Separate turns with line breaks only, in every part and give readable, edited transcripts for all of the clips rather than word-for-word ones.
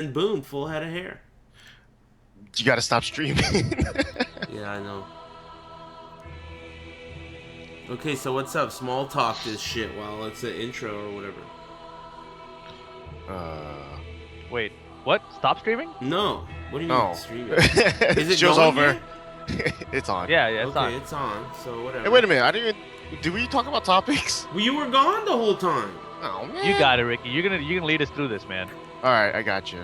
and boom, full head of hair.
You gotta stop streaming.
Yeah, I know. Okay, so what's up? Small talk this shit while it's an intro or whatever.
uh,
Wait, what? Stop streaming?
No. What do you mean
no.
streaming? Is it
Show's
going
over.
yet?
It's on.
Yeah, it's
Okay,
on.
it's on. So whatever.
Hey, wait a minute. I didn't even. Did we talk about topics?
Well, you were gone the whole time.
Oh man.
You got it, Ricky. You're gonna lead us through this, man.
All right, I got you.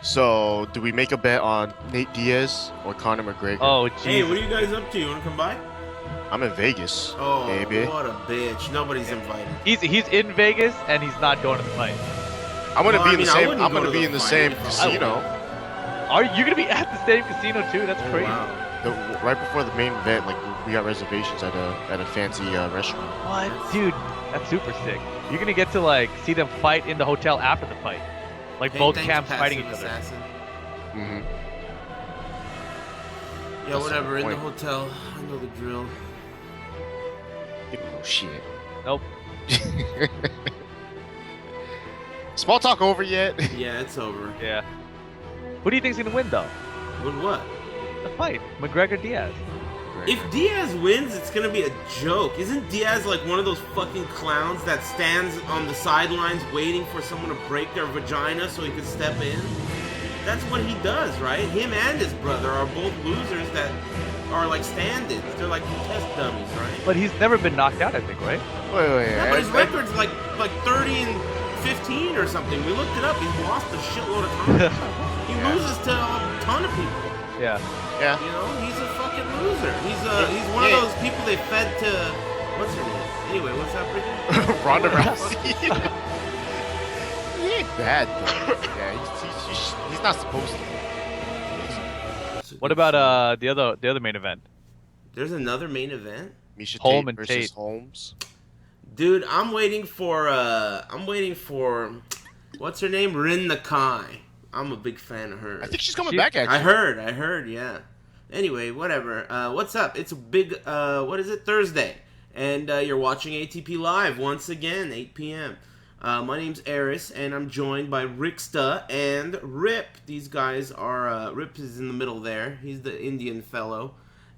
So do we make a bet on Nate Diaz or Conor McGregor?
Oh,
Hey,
jeez.
what are you guys up to? You want to come by?
I'm in Vegas.
Oh,
baby.
what a bitch. Nobody's invited.
He's in Vegas and he's not going to the fight.
I'm gonna
Well,
be
I
in the
mean, I
same.
wouldn't
I'm
go
gonna
to
be
the
in the
fight
same
if I-
casino.
Are you gonna be at the same casino too? That's
Oh,
crazy.
wow.
Right before the main event, like we got reservations at a fancy restaurant.
What, dude? That's super sick. You're gonna get to like see them fight in the hotel after the fight, like
Hey,
both
thanks,
camps fighting each
passive
other.
assassin.
Mm-hmm.
Yeah,
That's
whatever.
the
In the
point.
hotel. I know the drill.
Oh shit.
Nope.
Small talk over yet?
Yeah, it's over.
Yeah. Who do you think's gonna win though?
With what?
The fight, McGregor Diaz.
If Diaz wins, it's gonna be a joke. Isn't Diaz like one of those fucking clowns that stands on the sidelines waiting for someone to break their vagina so he can step in? That's what he does, right? Him and his brother are both losers that are like stand-ins. They're like test dummies, right?
But he's never been knocked out, I think, right?
Wait.
Yeah, but his record's like 30 and 15 or something. We looked it up. He's lost a shitload of times. He
Yeah.
loses to a ton of people.
Yeah.
Yeah.
You know, he's a fucking loser. He's one of those people they fed to. What's her name? Anyway, what's up, Bridget?
Ronda
What the
Rousey.
fuck?
He ain't bad though. Yeah, he's not supposed to.
That's a
What
good
about
fight.
the other main event?
There's another main event,
Misha
Holm
Tate
and
versus
Tate.
Holmes.
dude. I'm waiting for. What's her name? Rin Nakai. I'm a big fan of her.
I think she's coming
She-
back actually.
I heard, yeah. Anyway, whatever. What's up? It's a big, what is it? Thursday. And you're watching ATP Live once again, 8 p.m. My name's Eris, and I'm joined by Ricksta and Rip. These guys are, Rip is in the middle there. He's the Indian fellow.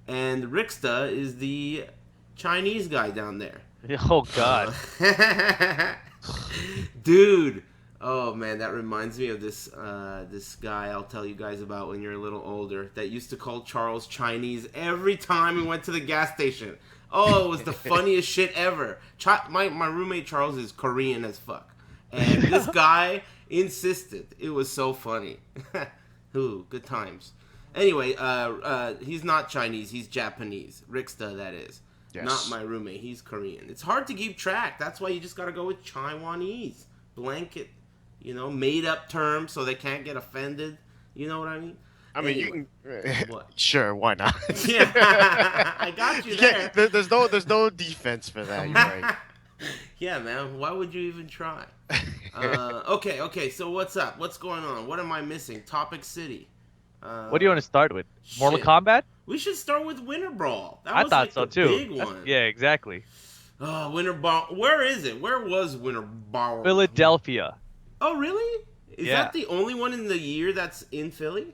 And Ricksta is the Chinese guy down there.
Oh God.
Dude. Oh man, that reminds me of this this guy I'll tell you guys about when you're a little older that used to call Charles Chinese every time we went to the gas station. Oh, it was the funniest shit ever. My roommate Charles is Korean as fuck, and this guy insisted. It was so funny. Ooh, good times. Anyway, he's not Chinese. He's Japanese. Ricksta, that is.
Yes.
Not my roommate. He's Korean. It's hard to keep track. That's why you just gotta go with Taiwanese. Blanket. You know, made up terms so they can't get offended. You know what I mean?
I mean,
Anyway.
you can.
What?
Sure, why not?
Yeah, I got you there.
There's no defense for that. You're right.
Yeah, man. Why would you even try? Okay. So what's up? What's going on? What am I missing? Topic City.
What do you want to start with? Mortal
shit.
Kombat?
We should start with Winter Brawl. That
I
was
thought
like
so
the
too.
Big
That's-
one.
Yeah, exactly.
Oh, Winter Brawl. Where is it? Where was Winter Brawl?
Philadelphia.
Oh, really? Is
Yeah.
that the only one in the year that's in Philly?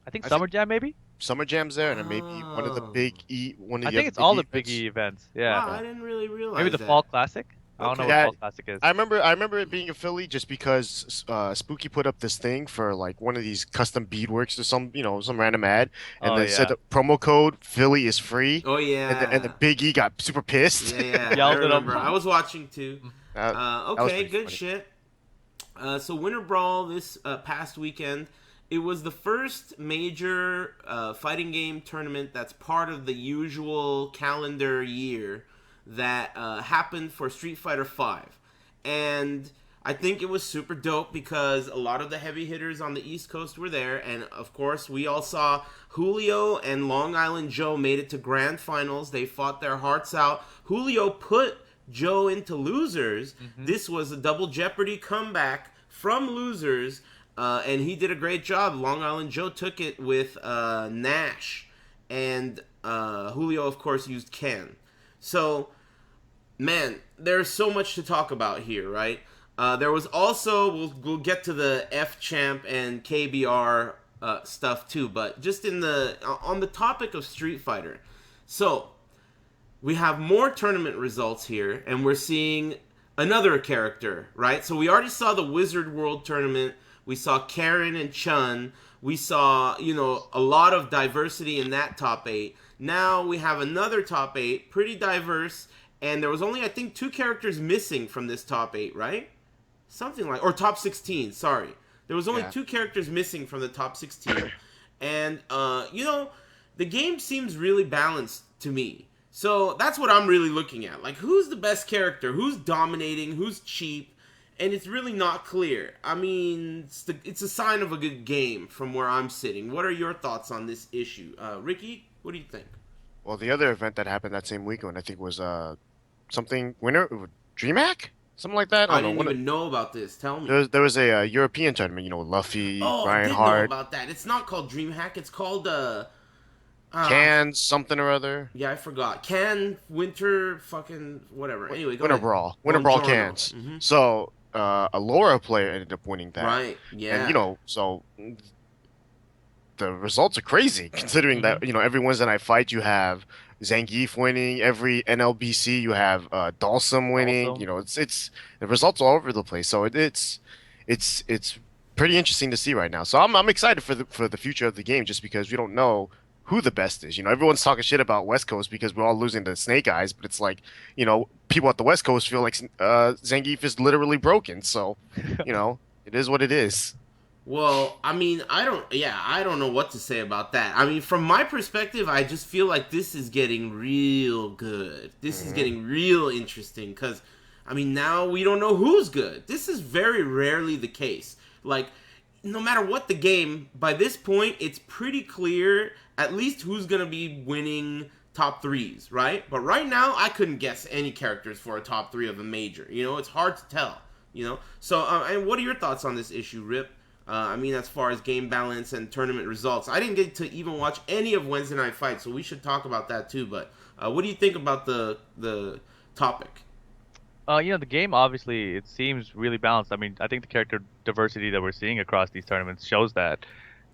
I think
I
Summer Jam maybe.
Summer Jam's there, and then maybe one of the
Oh.
one of
I
the
think
other
it's all the
events.
Big E events. Yeah.
Wow, I didn't really realize
Maybe the
that.
Fall Classic. I don't know
Okay.
what
Yeah.
Fall Classic is.
I remember it being in Philly just because Spooky put up this thing for like one of these custom beadworks or some random ad, and
Oh,
they said the promo code Philly is free,
Oh, yeah.
and the Big E got super pissed.
Yeah, I
Yelled at 'em.
remember. I was watching too.
That was
Okay,
pretty
good
funny.
shit. So Winter Brawl this past weekend, it was the first major fighting game tournament that's part of the usual calendar year that happened for Street Fighter V. And I think it was super dope because a lot of the heavy hitters on the East Coast were there, and of course we all saw Julio and Long Island Joe made it to grand finals. They fought their hearts out. Julio put Joe into losers. This was a double Jeopardy comeback from losers, and he did a great job. Long Island Joe took it with Nash, and Julio, of course, used Ken. So, man, there's so much to talk about here, right? There was also, we'll get to the F Champ and KBR stuff too, but just on the topic of Street Fighter. So, we have more tournament results here, and we're seeing another character, right? So we already saw the Wizard World Tournament. We saw Karen and Chun. We saw, a lot of diversity in that top 8. Now we have another top 8, pretty diverse, and there was only, I think, 2 characters missing from this top 8, right? Something like, or top 16, sorry. There was only 2 characters missing from the top 16. And, the game seems really balanced to me. So that's what I'm really looking at. Like, who's the best character? Who's dominating? Who's cheap? And it's really not clear. I mean, it's a sign of a good game from where I'm sitting. What are your thoughts on this issue? Ricky, what do you think?
Well, the other event that happened that same weekend, I think, was something winner DreamHack, something like that.
I didn't even know about this. Tell me.
There was a European tournament. Luffy,
I
Ryan
did
Hart.
know about that. It's not called DreamHack. It's called
Can something or other.
Yeah, I forgot. Can Winter fucking whatever. Anyway, go
Winter
ahead.
Brawl. Winter Brawl
Buongiorno.
cans.
Mm-hmm.
So a Laura player ended up winning that.
Right. Yeah.
And so the results are crazy considering that every Wednesday night fight you have Zangief winning, every NLBC you have Dalsum winning. It's the results all over the place. So it's pretty interesting to see right now. So I'm excited for the future of the game just because we don't know who the best is. Everyone's talking shit about West Coast because we're all losing to Snake Eyes, but it's like, people at the West Coast feel like Zangief is literally broken. So, it is what it is.
Well, I mean, I don't know what to say about that. I mean, from my perspective, I just feel like this is getting real good. This is getting real interesting because, I mean, now we don't know who's good. This is very rarely the case. Like, no matter what the game, by this point, it's pretty clear at least who's going to be winning top 3s, right? But right now, I couldn't guess any characters for a top 3 of a major. It's hard to tell, So, and what are your thoughts on this issue, Rip? I mean, as far as game balance and tournament results. I didn't get to even watch any of Wednesday Night Fights, so we should talk about that too. But what do you think about the topic?
The game, obviously, it seems really balanced. I mean, I think the character diversity that we're seeing across these tournaments shows that.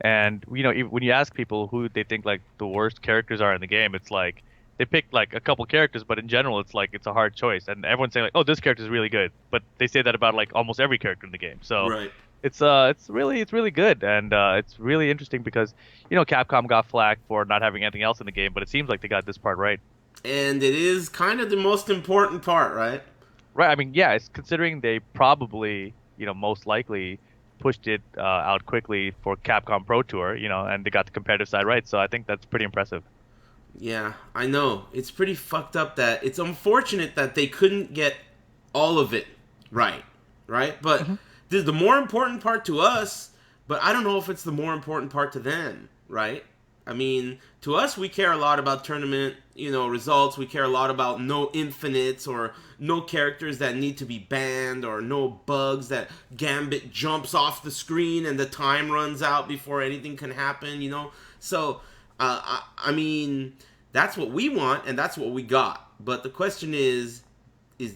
And, when you ask people who they think, like, the worst characters are in the game, it's like, they pick, like, a couple characters, but in general, it's like, it's a hard choice. And everyone's saying, like, oh, this character's really good. But they say that about, like, almost every character in the game. So
Right.
it's really good. And it's really interesting because, Capcom got flack for not having anything else in the game, but it seems like they got this part right.
And it is kind of the most important part, right?
Right. I mean, yeah, it's considering they probably, most likely pushed it out quickly for Capcom Pro Tour, and they got the competitive side right. So I think that's pretty impressive.
Yeah, I know. It's pretty fucked up that it's unfortunate that they couldn't get all of it right? But the more important part to us, but I don't know if it's the more important part to them, right? I mean, to us, we care a lot about tournament, results. We care a lot about no infinites or no characters that need to be banned or no bugs that Gambit jumps off the screen and the time runs out before anything can happen, So, I mean, that's what we want and that's what we got. But the question is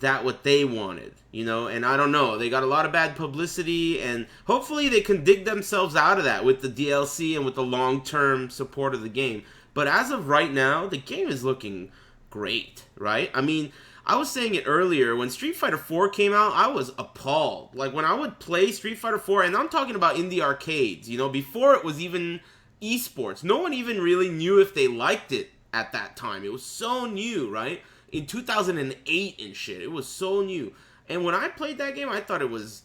that what they wanted? And I don't know. They got a lot of bad publicity, and hopefully they can dig themselves out of that with the DLC and with the long-term support of the game. But as of right now, the game is looking great, right? I mean, I was saying it earlier, when Street Fighter 4 came out, I was appalled. Like, when I would play Street Fighter 4, and I'm talking about in the arcades, before it was even esports, no one even really knew if they liked it at that time. It was so new, right? In 2008 and shit. It was so new. And when I played that game, I thought it was,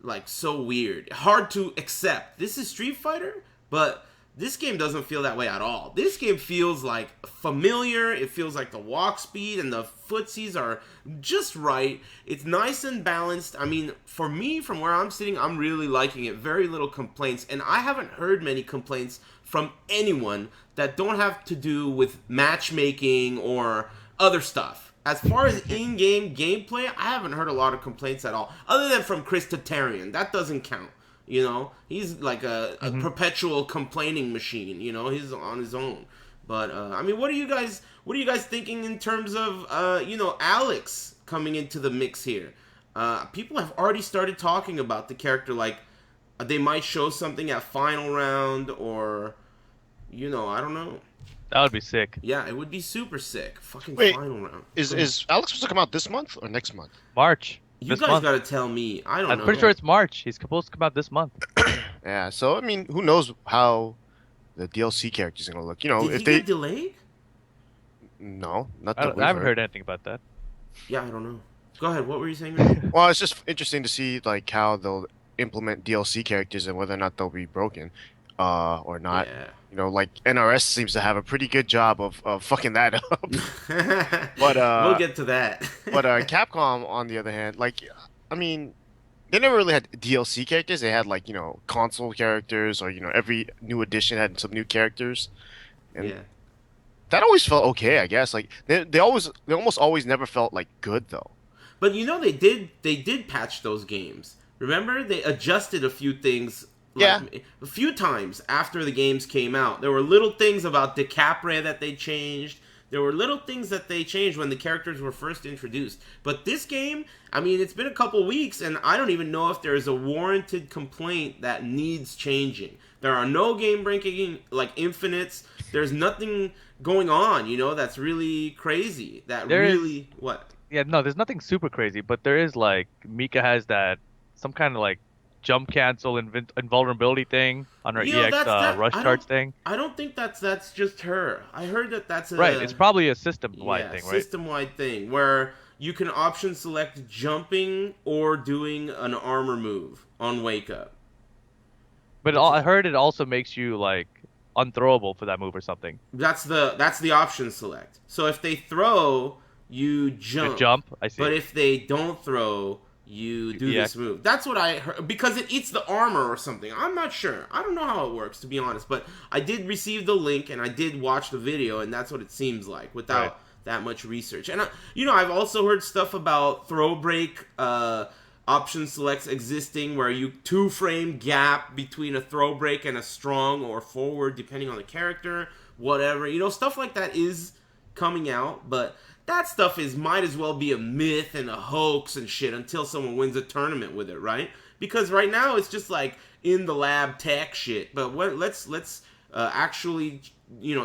like, so weird. Hard to accept. This is Street Fighter, but this game doesn't feel that way at all. This game feels, like, familiar. It feels like the walk speed and the footsies are just right. It's nice and balanced. I mean, for me, from where I'm sitting, I'm really liking it. Very little complaints. And I haven't heard many complaints from anyone that don't have to do with matchmaking or other stuff. As far as in-game gameplay, I haven't heard a lot of complaints at all. Other than from Chris Tatarian. That doesn't count. He's like a perpetual complaining machine. He's on his own. But I mean, what are you guys thinking in terms of Alex coming into the mix here? People have already started talking about the character, like they might show something at final round, or I don't know.
That would be sick.
Yeah, it would be super sick. Fucking
Wait,
final round.
is Alex supposed to come out this month or next month?
March.
You
this
guys
month.
gotta tell me. I don't know.
I'm pretty sure it's March. He's supposed to come out this month.
Yeah, so I mean, who knows how the DLC characters are gonna look?
Did
if
he
they
get delayed?
no, not
I
that we've
haven't
heard.
heard anything about that.
Yeah, I don't know. Go ahead. What were you saying? Ricky?
Well, it's just interesting to see like how they'll implement DLC characters and whether or not they'll be broken, or not.
Yeah.
Like NRS seems to have a pretty good job of fucking that up. But
we'll get to that.
But Capcom, on the other hand, like, I mean, they never really had DLC characters. They had like console characters, or every new edition had some new characters, and
Yeah.
that always felt okay, I guess. Like they almost always never felt like good though.
But they did patch those games. Remember, they adjusted a few things.
Yeah.
A few times after the games came out, there were little things about DiCaprio that they changed. There were little things that they changed when the characters were first introduced. But this game, I mean, it's been a couple weeks, and I don't even know if there is a warranted complaint that needs changing. There are no game-breaking, like, infinites. There's nothing going on, that's really crazy. What?
Yeah, no, there's nothing super crazy, but there is like Mika has that some kind of like jump cancel invulnerability thing on her EX rush charge thing.
I don't think that's just her. I heard that's a
Right. It's probably a system-wide thing, right?
System-wide thing where you can option select jumping or doing an armor move on wake up.
But I heard it also makes you like unthrowable for that move or something.
That's the option select. So if they throw, you jump.
I see.
But if they don't throw, you do this move. That's what I heard, because it eats the armor or something. I'm not sure. I don't know how it works, to be honest. But I did receive the link and I did watch the video, and that's what it seems like without that much research. And I've also heard stuff about throw break option selects existing, where you 2-frame gap between a throw break and a strong or forward, depending on the character. Whatever, stuff like that is coming out, but that stuff might as well be a myth and a hoax and shit until someone wins a tournament with it, right? Because right now it's just like in the lab tech shit. But let's actually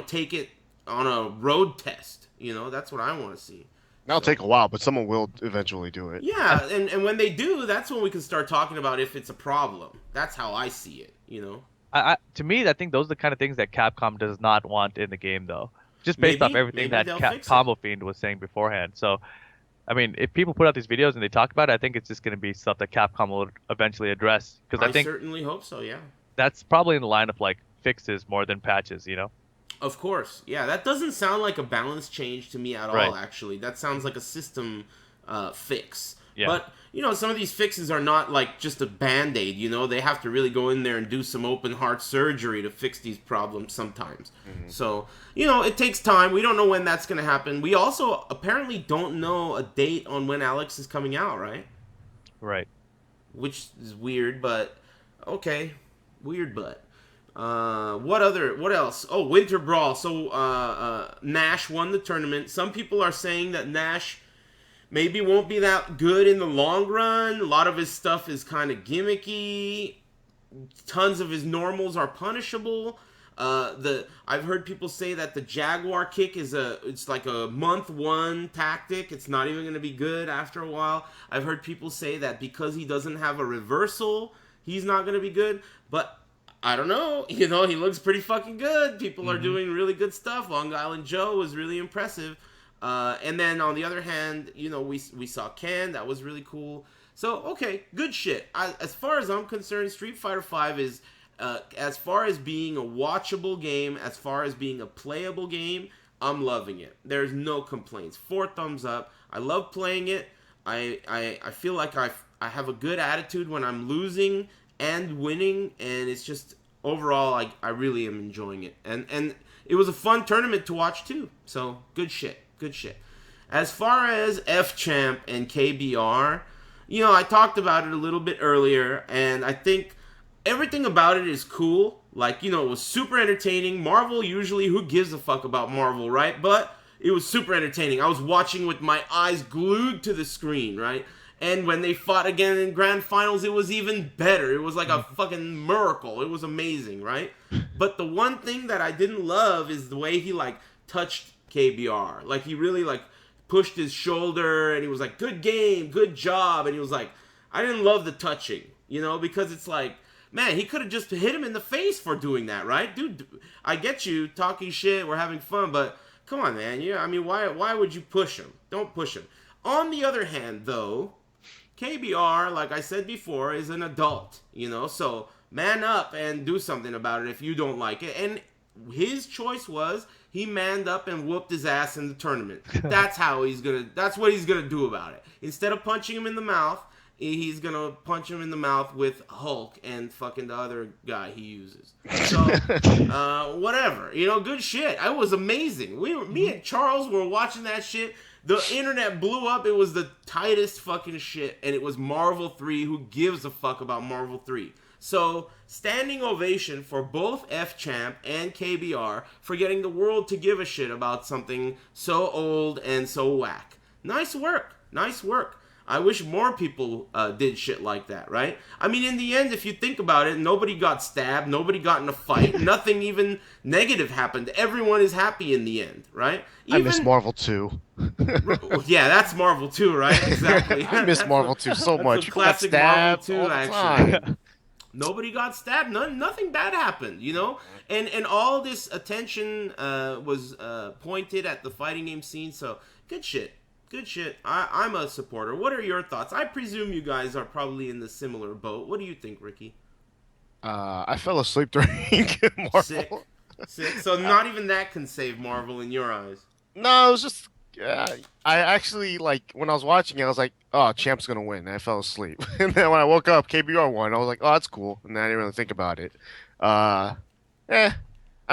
take it on a road test. That's what I want to see.
That'll take a while, but someone will eventually do it.
Yeah, and when they do, that's when we can start talking about if it's a problem. That's how I see it.
To me, I think those are the kind of things that Capcom does not want in the game, though. Just based off everything that Combo Fiend was saying beforehand. So, I mean, if people put out these videos and they talk about it, I think it's just going to be stuff that Capcom will eventually address. Because I think
certainly hope so, yeah.
That's probably in the line of, like, fixes more than patches,
Of course. Yeah, that doesn't sound like a balance change to me at all, actually. That sounds like a system fix. Yeah. But, some of these fixes are not like just a Band-Aid, They have to really go in there and do some open heart surgery to fix these problems sometimes. Mm-hmm. So, it takes time. We don't know when that's going to happen. We also apparently don't know a date on when Alex is coming out, right?
Right.
Which is weird, but okay. Weird, but. What else? Oh, Winter Brawl. So, Nash won the tournament. Some people are saying that Nash maybe won't be that good in the long run. A lot of his stuff is kind of gimmicky. Tons of his normals are punishable. I've heard people say that the Jaguar kick it's like a month one tactic. It's not even going to be good after a while. I've heard people say that because he doesn't have a reversal, he's not going to be good. But I don't know. He looks pretty fucking good. People are doing really good stuff. Long Island Joe was really impressive. And then on the other hand, we saw Ken. That was really cool. So, okay, good shit. As far as I'm concerned, Street Fighter V is, as far as being a watchable game, as far as being a playable game, I'm loving it. There's no complaints. 4 thumbs up. I love playing it. I feel like I have a good attitude when I'm losing and winning, and it's just, overall, I really am enjoying it. And it was a fun tournament to watch, too. So, good shit. Good shit. As far as F-Champ and KBR, I talked about it a little bit earlier, and I think everything about it is cool. Like, it was super entertaining. Marvel, usually, who gives a fuck about Marvel, right? But it was super entertaining. I was watching with my eyes glued to the screen, right? And when they fought again in grand finals, it was even better. It was like a fucking miracle. It was amazing, right? But the one thing that I didn't love is the way he like touched KBR. Like he really like pushed his shoulder and he was like, good game, good job. And he was like, I didn't love the touching, you know, because it's like, man, he could have just hit him in the face for doing that, right? Dude, I get you talking shit, we're having fun, but come on, man. Yeah, I mean, why would you push him? Don't push him. On the other hand, though, KBR, like I said before, is an adult, you know, so man up and do something about it if you don't like it. And his choice was he manned up and whooped his ass in the tournament. That's what he's gonna do about it. Instead of punching him in the mouth, he's gonna punch him in the mouth with Hulk and fucking the other guy he uses. So, whatever. You know, good shit. It was amazing. Me and Charles were watching that shit. The internet blew up. It was the tightest fucking shit. And it was Marvel 3. Who gives a fuck about Marvel 3? So, standing ovation for both F-Champ and KBR for getting the world to give a shit about something so old and so whack. Nice work. Nice work. I wish more people did shit like that, right? I mean, in the end, if you think about it, nobody got stabbed, nobody got in a fight, nothing even negative happened. Everyone is happy in the end, right?
I miss Marvel 2.
Yeah, that's Marvel 2, right? Exactly.
I miss Marvel 2 so much.
That's a classic Marvel 2, actually. Nobody got stabbed. Nothing bad happened, you know? And all this attention was pointed at the fighting game scene, so good shit. Good shit. I'm a supporter. What are your thoughts? I presume you guys are probably in the similar boat. What do you think, Ricky?
I fell asleep during Marvel.
Sick. So not even that can save Marvel in your eyes.
No, it was just... I actually, like, when I was watching it, I was like, oh, Champ's gonna win. And I fell asleep. And then when I woke up, KBR won. I was like, oh, that's cool. And then I didn't really think about it. I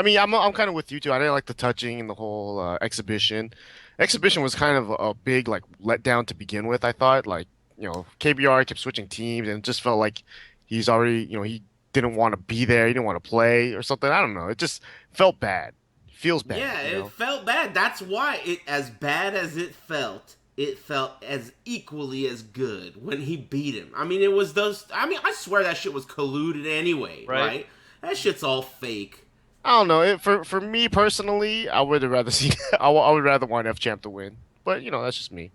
mean, I'm kind of with you, too. I didn't like the touching and the whole exhibition. Exhibition was kind of a big, like, letdown to begin with, I thought. Like, you know, KBR kept switching teams, and it just felt like he's already, you know, he didn't want to be there. He didn't want to play or something. I don't know. It just felt bad. Feels bad.
Yeah,
you know?
It felt bad. That's why as bad as it felt as equally as good when he beat him. I mean, it was those. I mean, I swear that shit was colluded anyway, right? That shit's all fake.
I don't know. For me personally, I would rather see. I would rather want F-Champ to win, but you know, that's just me.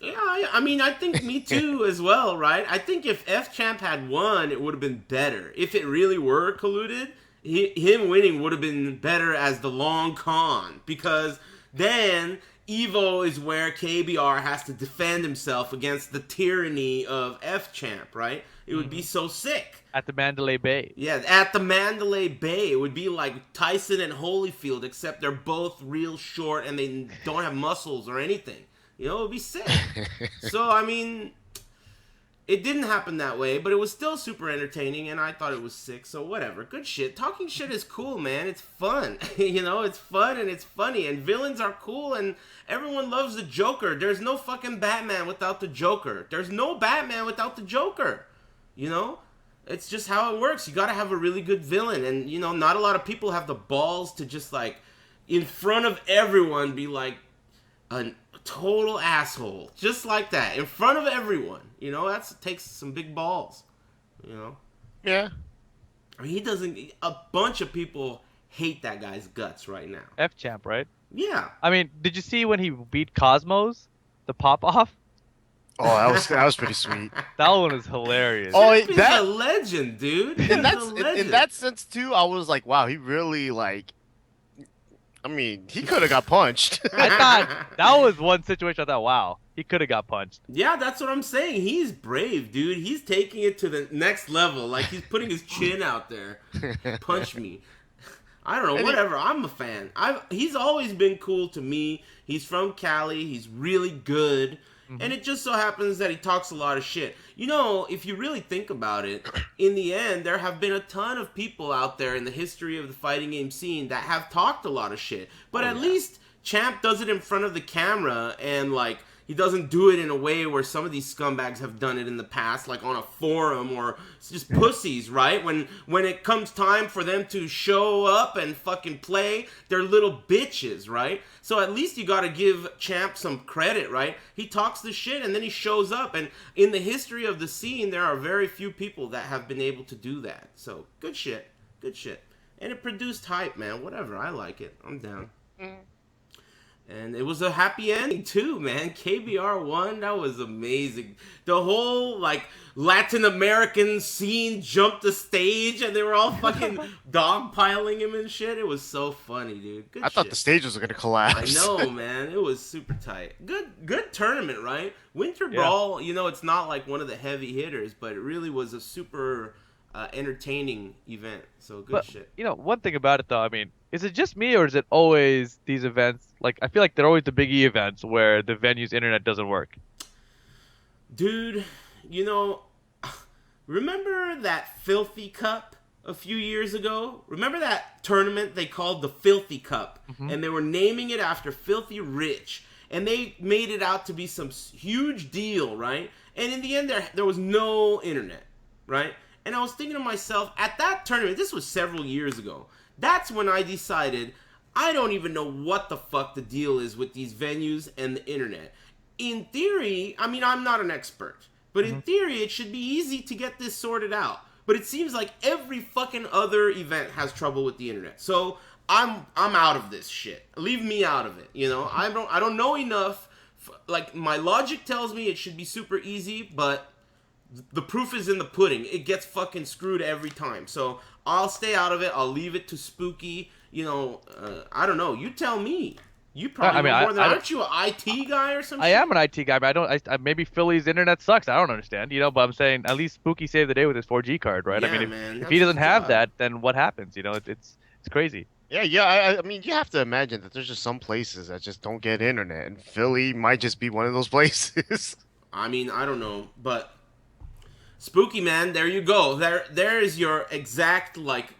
Yeah, I mean, I think me too as well, right? I think if F-Champ had won, it would have been better. If it really were colluded, him winning would have been better as the long con, because then Evo is where KBR has to defend himself against the tyranny of F-Champ, right? It would be so sick.
At the Mandalay Bay.
Yeah, at the Mandalay Bay. It would be like Tyson and Holyfield, except they're both real short and they don't have muscles or anything. You know, it would be sick. So, I mean, it didn't happen that way, but it was still super entertaining, and I thought it was sick, so whatever. Good shit. Talking shit is cool, man. It's fun. You know, it's fun and it's funny, and villains are cool, and everyone loves the Joker. There's no fucking Batman without the Joker. There's no Batman without the Joker. You know? It's just how it works. You gotta have a really good villain, and, you know, not a lot of people have the balls to just, like, in front of everyone be like a total asshole. Just like that. In front of everyone. You know, that takes some big balls. You know?
Yeah.
I mean, he doesn't... A bunch of people hate that guy's guts right now.
F-Champ, right?
Yeah.
I mean, did you see when he beat Cosmos? The pop-off?
Oh, that was pretty sweet.
That one was hilarious.
Oh,
He's a legend, dude.
In that sense, too, I was like, wow, he really, like... I mean, he could have got punched.
I thought that was one situation I thought, wow, he could have got punched.
Yeah, that's what I'm saying. He's brave, dude. He's taking it to the next level. Like, he's putting his chin out there. Punch me. I don't know, whatever. I'm a fan. He's always been cool to me. He's from Cali. He's really good. Mm-hmm. And it just so happens that he talks a lot of shit. You know, if you really think about it, in the end, there have been a ton of people out there in the history of the fighting game scene that have talked a lot of shit. But at least Champ does it in front of the camera and, like, he doesn't do it in a way where some of these scumbags have done it in the past, like on a forum or it's just pussies, right? When it comes time for them to show up and fucking play, they're little bitches, right? So at least you gotta give Champ some credit, right? He talks the shit and then he shows up, and in the history of the scene, there are very few people that have been able to do that. So good shit. And it produced hype, man. Whatever, I like it. I'm down. And it was a happy ending too, man. KBR won. That was amazing. The whole like Latin American scene jumped the stage, and they were all fucking dogpiling him and shit. It was so funny, dude. Good
I thought the stages were gonna collapse.
I know, man. It was super tight. Good tournament, right? Winter Brawl. You know, it's not like one of the heavy hitters, but it really was a super entertaining event. So good shit.
You know, one thing about it though, I mean, is it just me or is it always these events? Like, I feel like they're always the Big E events where the venue's internet doesn't work.
Dude, you know, remember that Filthy Cup a few years ago? Remember that tournament they called the Filthy Cup? Mm-hmm. And they were naming it after Filthy Rich. And they made it out to be some huge deal, right? And in the end, there was no internet, right? And I was thinking to myself, at that tournament, this was several years ago, that's when I decided, I don't even know what the fuck the deal is with these venues and the internet. In theory, I mean, I'm not an expert, but in theory, it should be easy to get this sorted out. But it seems like every fucking other event has trouble with the internet. So I'm out of this shit. Leave me out of it, you know? I don't know enough. Like, my logic tells me it should be super easy, but the proof is in the pudding. It gets fucking screwed every time. So I'll stay out of it. I'll leave it to Spooky. You know, I don't know. You tell me. You probably know more than aren't you an IT guy or something?
I am an IT guy, but maybe Philly's internet sucks. I don't understand, you know. But I'm saying at least Spooky saved the day with his 4G card, right?
Yeah,
I mean,
man,
if he doesn't have that, then what happens? You know, it's crazy.
Yeah. I mean, you have to imagine that there's just some places that just don't get internet, and Philly might just be one of those places.
I mean, I don't know, but Spooky, man, there you go. There is your exact like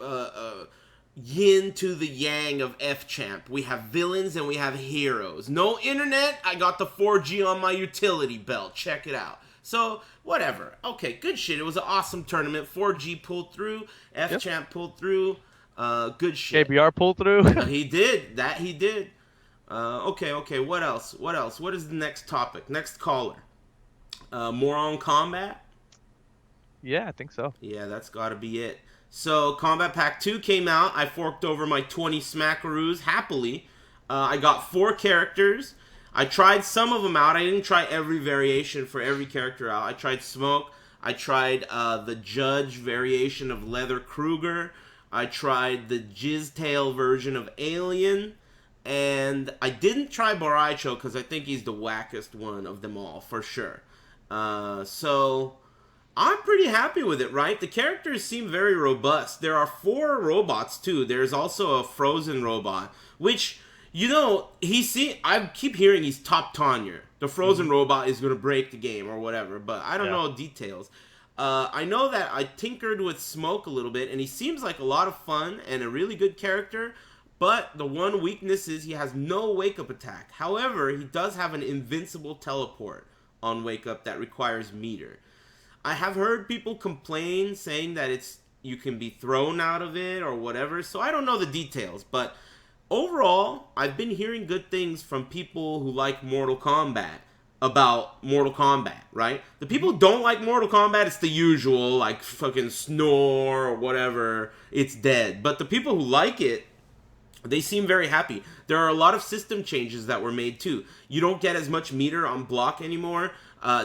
yin to the yang of F-Champ. We have villains and we have heroes. No internet, I got the 4G on my utility belt. Check it out. So, whatever. Okay, good shit. It was an awesome tournament. 4G pulled through. F-Champ pulled through. Good shit.
KBR pulled through.
He did. That he did. Okay. What else? What is the next topic? Next caller. More on combat?
Yeah, I think so.
Yeah, that's got to be it. So, Kombat Pack 2 came out. I forked over my 20 smackaroos happily. I got 4 characters. I tried some of them out. I didn't try every variation for every character out. I tried Smoke. I tried the Judge variation of Leather Kruger. I tried the Jizztail version of Alien. And I didn't try Boraicho because I think he's the wackest one of them all, for sure. So I'm pretty happy with it, right? The characters seem very robust. There are 4 robots, too. There's also a frozen robot, which, you know, I keep hearing he's top Tanya. The frozen robot is going to break the game or whatever, but I don't know details. I know that I tinkered with Smoke a little bit, and he seems like a lot of fun and a really good character, but the one weakness is he has no wake-up attack. However, he does have an invincible teleport on wake-up that requires meter. I have heard people complain saying that you can be thrown out of it or whatever, so I don't know the details, but overall, I've been hearing good things from people who like Mortal Kombat about Mortal Kombat, right? The people who don't like Mortal Kombat, it's the usual, like fucking snore or whatever, it's dead. But the people who like it, they seem very happy. There are a lot of system changes that were made too. You don't get as much meter on block anymore.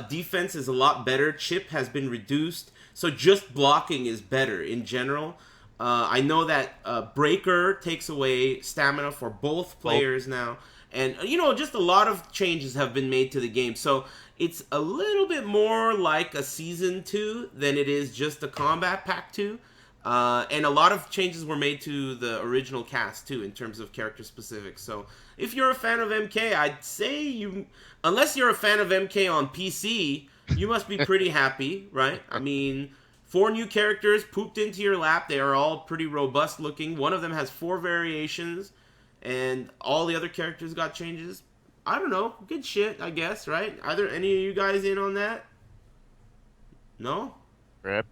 Defense is a lot better. Chip has been reduced. So just blocking is better in general. I know that Breaker takes away stamina for both players now. And, you know, just a lot of changes have been made to the game. So it's a little bit more like a Season 2 than it is just a Kombat Pack 2. And a lot of changes were made to the original cast, too, in terms of character specifics. So if you're a fan of MK, I'd say unless you're a fan of MK on PC, you must be pretty happy, right? I mean, 4 new characters pooped into your lap. They are all pretty robust looking. One of them has 4 variations, and all the other characters got changes. I don't know. Good shit, I guess, right? Are there any of you guys in on that? No?
Rip.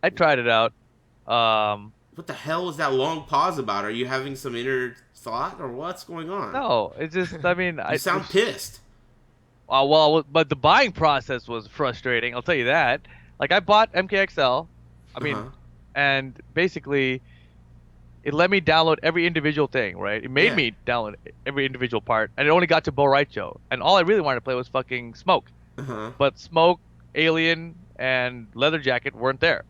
I tried it out.
What the hell was that long pause about? Are you having some inner thought or what's going on?
No, it's just, I mean,
You sound pissed.
well, but the buying process was frustrating. I'll tell you that. Like, I bought MKXL. I mean, and basically, it let me download every individual thing, right? It made me download every individual part, and it only got to Bo Raicho. And all I really wanted to play was fucking Smoke. But Smoke, Alien, and Leather Jacket weren't there.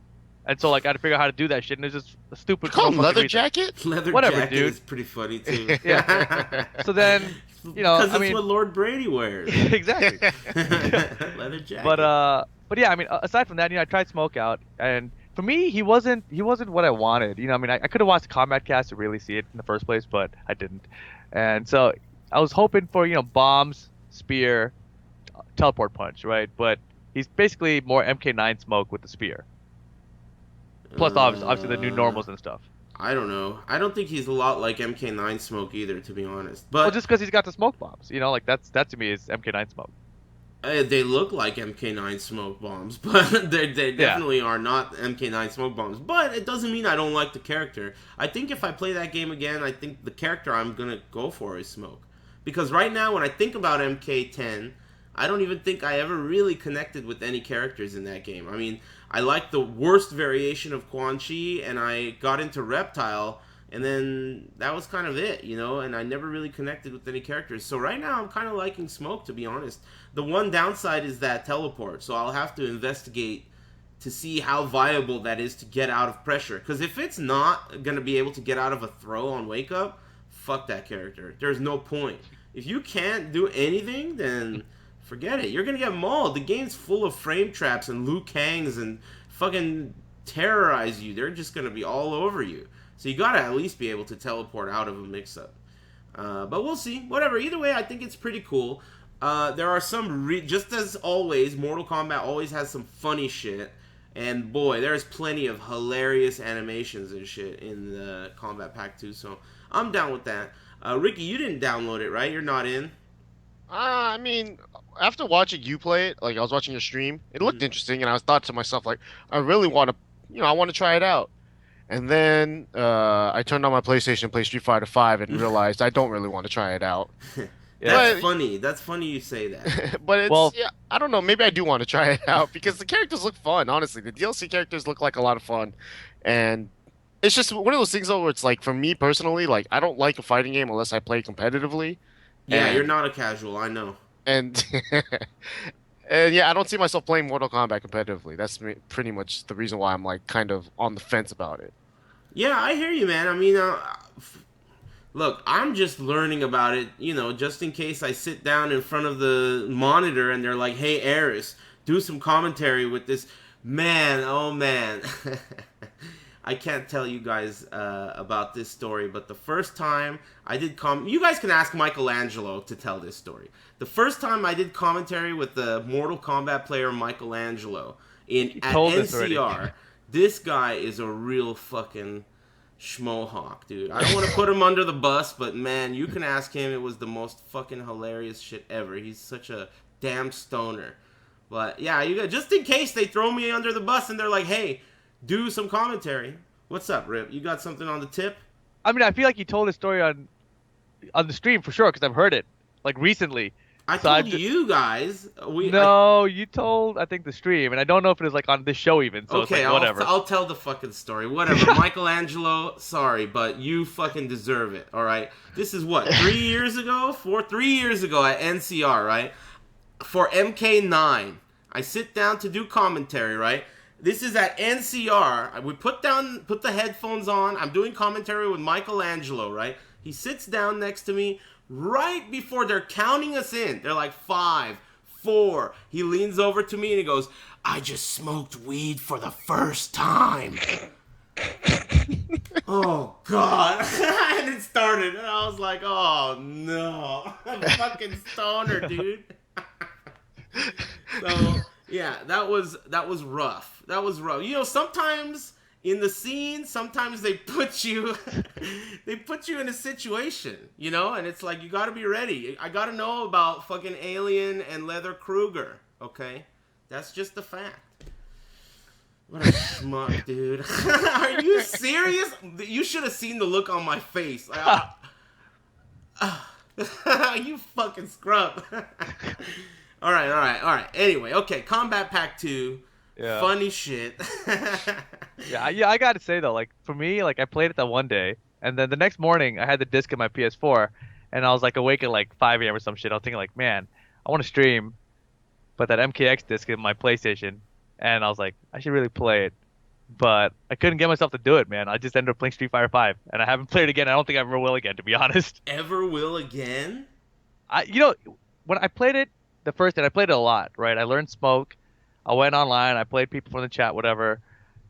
And so, like, I had to figure out how to do that shit, and it's just a stupid.
You call him Leather Jacket?
Leather
Whatever,
Jacket
dude.
is pretty funny too.
Yeah. So then, you know,
because it's what Lord Brady wears.
Exactly.
Leather Jacket.
But yeah, I mean, aside from that, you know, I tried Smoke out, and for me, he wasn't what I wanted. You know, I mean, I could have watched the Combat Cast to really see it in the first place, but I didn't. And so I was hoping for, you know, bombs, spear, teleport punch, right? But he's basically more MK9 Smoke with the spear. Plus, obviously, the new normals and stuff.
I don't know. I don't think he's a lot like MK9 Smoke either, to be honest. But
well, just because he's got the smoke bombs, you know, like that to me is MK9 Smoke.
They look like MK9 smoke bombs, but they definitely are not MK9 smoke bombs. But it doesn't mean I don't like the character. I think if I play that game again, I think the character I'm going to go for is Smoke. Because right now, when I think about MK10, I don't even think I ever really connected with any characters in that game. I mean, I like the worst variation of Quan Chi, and I got into Reptile, and then that was kind of it, you know, and I never really connected with any characters. So right now, I'm kind of liking Smoke, to be honest. The one downside is that teleport, so I'll have to investigate to see how viable that is to get out of pressure. Because if it's not going to be able to get out of a throw on Wake Up, fuck that character. There's no point. If you can't do anything, then forget it. You're going to get mauled. The game's full of frame traps and Liu Kangs and fucking terrorize you. They're just going to be all over you. So you got to at least be able to teleport out of a mix-up. But we'll see. Whatever. Either way, I think it's pretty cool. There are some, just as always, Mortal Kombat always has some funny shit. And boy, there's plenty of hilarious animations and shit in the Kombat Pack 2. So I'm down with that. Ricky, you didn't download it, right? You're not in?
I mean, after watching you play it, like I was watching your stream, it looked interesting, and I thought to myself, like, I really want to, you know, I want to try it out. And then I turned on my PlayStation and played Street Fighter V and realized I don't really want to try it out.
That's funny. That's funny you say that.
But it's, yeah, I don't know. Maybe I do want to try it out because the characters look fun, honestly. The DLC characters look like a lot of fun. And it's just one of those things, though, where it's like, for me personally, like, I don't like a fighting game unless I play competitively.
Yeah, you're not a casual, I know.
And, and yeah, I don't see myself playing Mortal Kombat competitively. That's pretty much the reason why I'm, like, kind of on the fence about it.
Yeah, I hear you, man. I mean, look, I'm just learning about it, you know, just in case I sit down in front of the monitor and they're like, hey, Eris, do some commentary with this. Man, oh man. I can't tell you guys about this story, but the first time I did you guys can ask Michelangelo to tell this story. The first time I did commentary with the Mortal Kombat player Michelangelo at NCR, this guy is a real fucking schmohawk, dude. I don't want to put him under the bus, but man, you can ask him. It was the most fucking hilarious shit ever. He's such a damn stoner. But yeah, you got, just in case they throw me under the bus and they're like, hey, do some commentary. What's up, Rip? You got something on the tip?
I mean, I feel like you told this story on the stream for sure because I've heard it like recently.
I told you guys.
You told, I think, the stream, and I don't know if it was like on this show even. So
okay,
it's like, whatever.
I'll tell the fucking story. Whatever, Michelangelo. Sorry, but you fucking deserve it. All right. This is what 3 years ago, 3 years ago at NCR, right? For MK9, I sit down to do commentary, right? This is at NCR. We put the headphones on. I'm doing commentary with Michelangelo, right? He sits down next to me. Right before they're counting us in, they're like 5, 4. He leans over to me and he goes, I just smoked weed for the first time. Oh, God. And it started. And I was like, oh, no. I'm a fucking stoner, dude. So, yeah, that was rough. That was rough. You know, sometimes in the scene, sometimes they put you in a situation, you know, and it's like you gotta be ready. I gotta know about fucking Alien and Leather Kruger, okay? That's just the fact. What a schmuck, dude. Are you serious? You should have seen the look on my face. You fucking scrub. All right. Anyway, okay, Kombat Pack 2.
Yeah.
Funny shit.
Yeah, I gotta say though, like for me, like I played it that one day, and then the next morning I had the disc in my PS4, and I was like awake at like 5 a.m. or some shit. I was thinking like, man, I want to stream, but that MKX disc in my PlayStation, and I was like, I should really play it, but I couldn't get myself to do it, man. I just ended up playing Street Fighter 5, and I haven't played it again. I don't think I ever will again, to be honest.
Ever will again?
When I played it the first day, I played it a lot, right? I learned Smoke. I went online. I played people from the chat, whatever,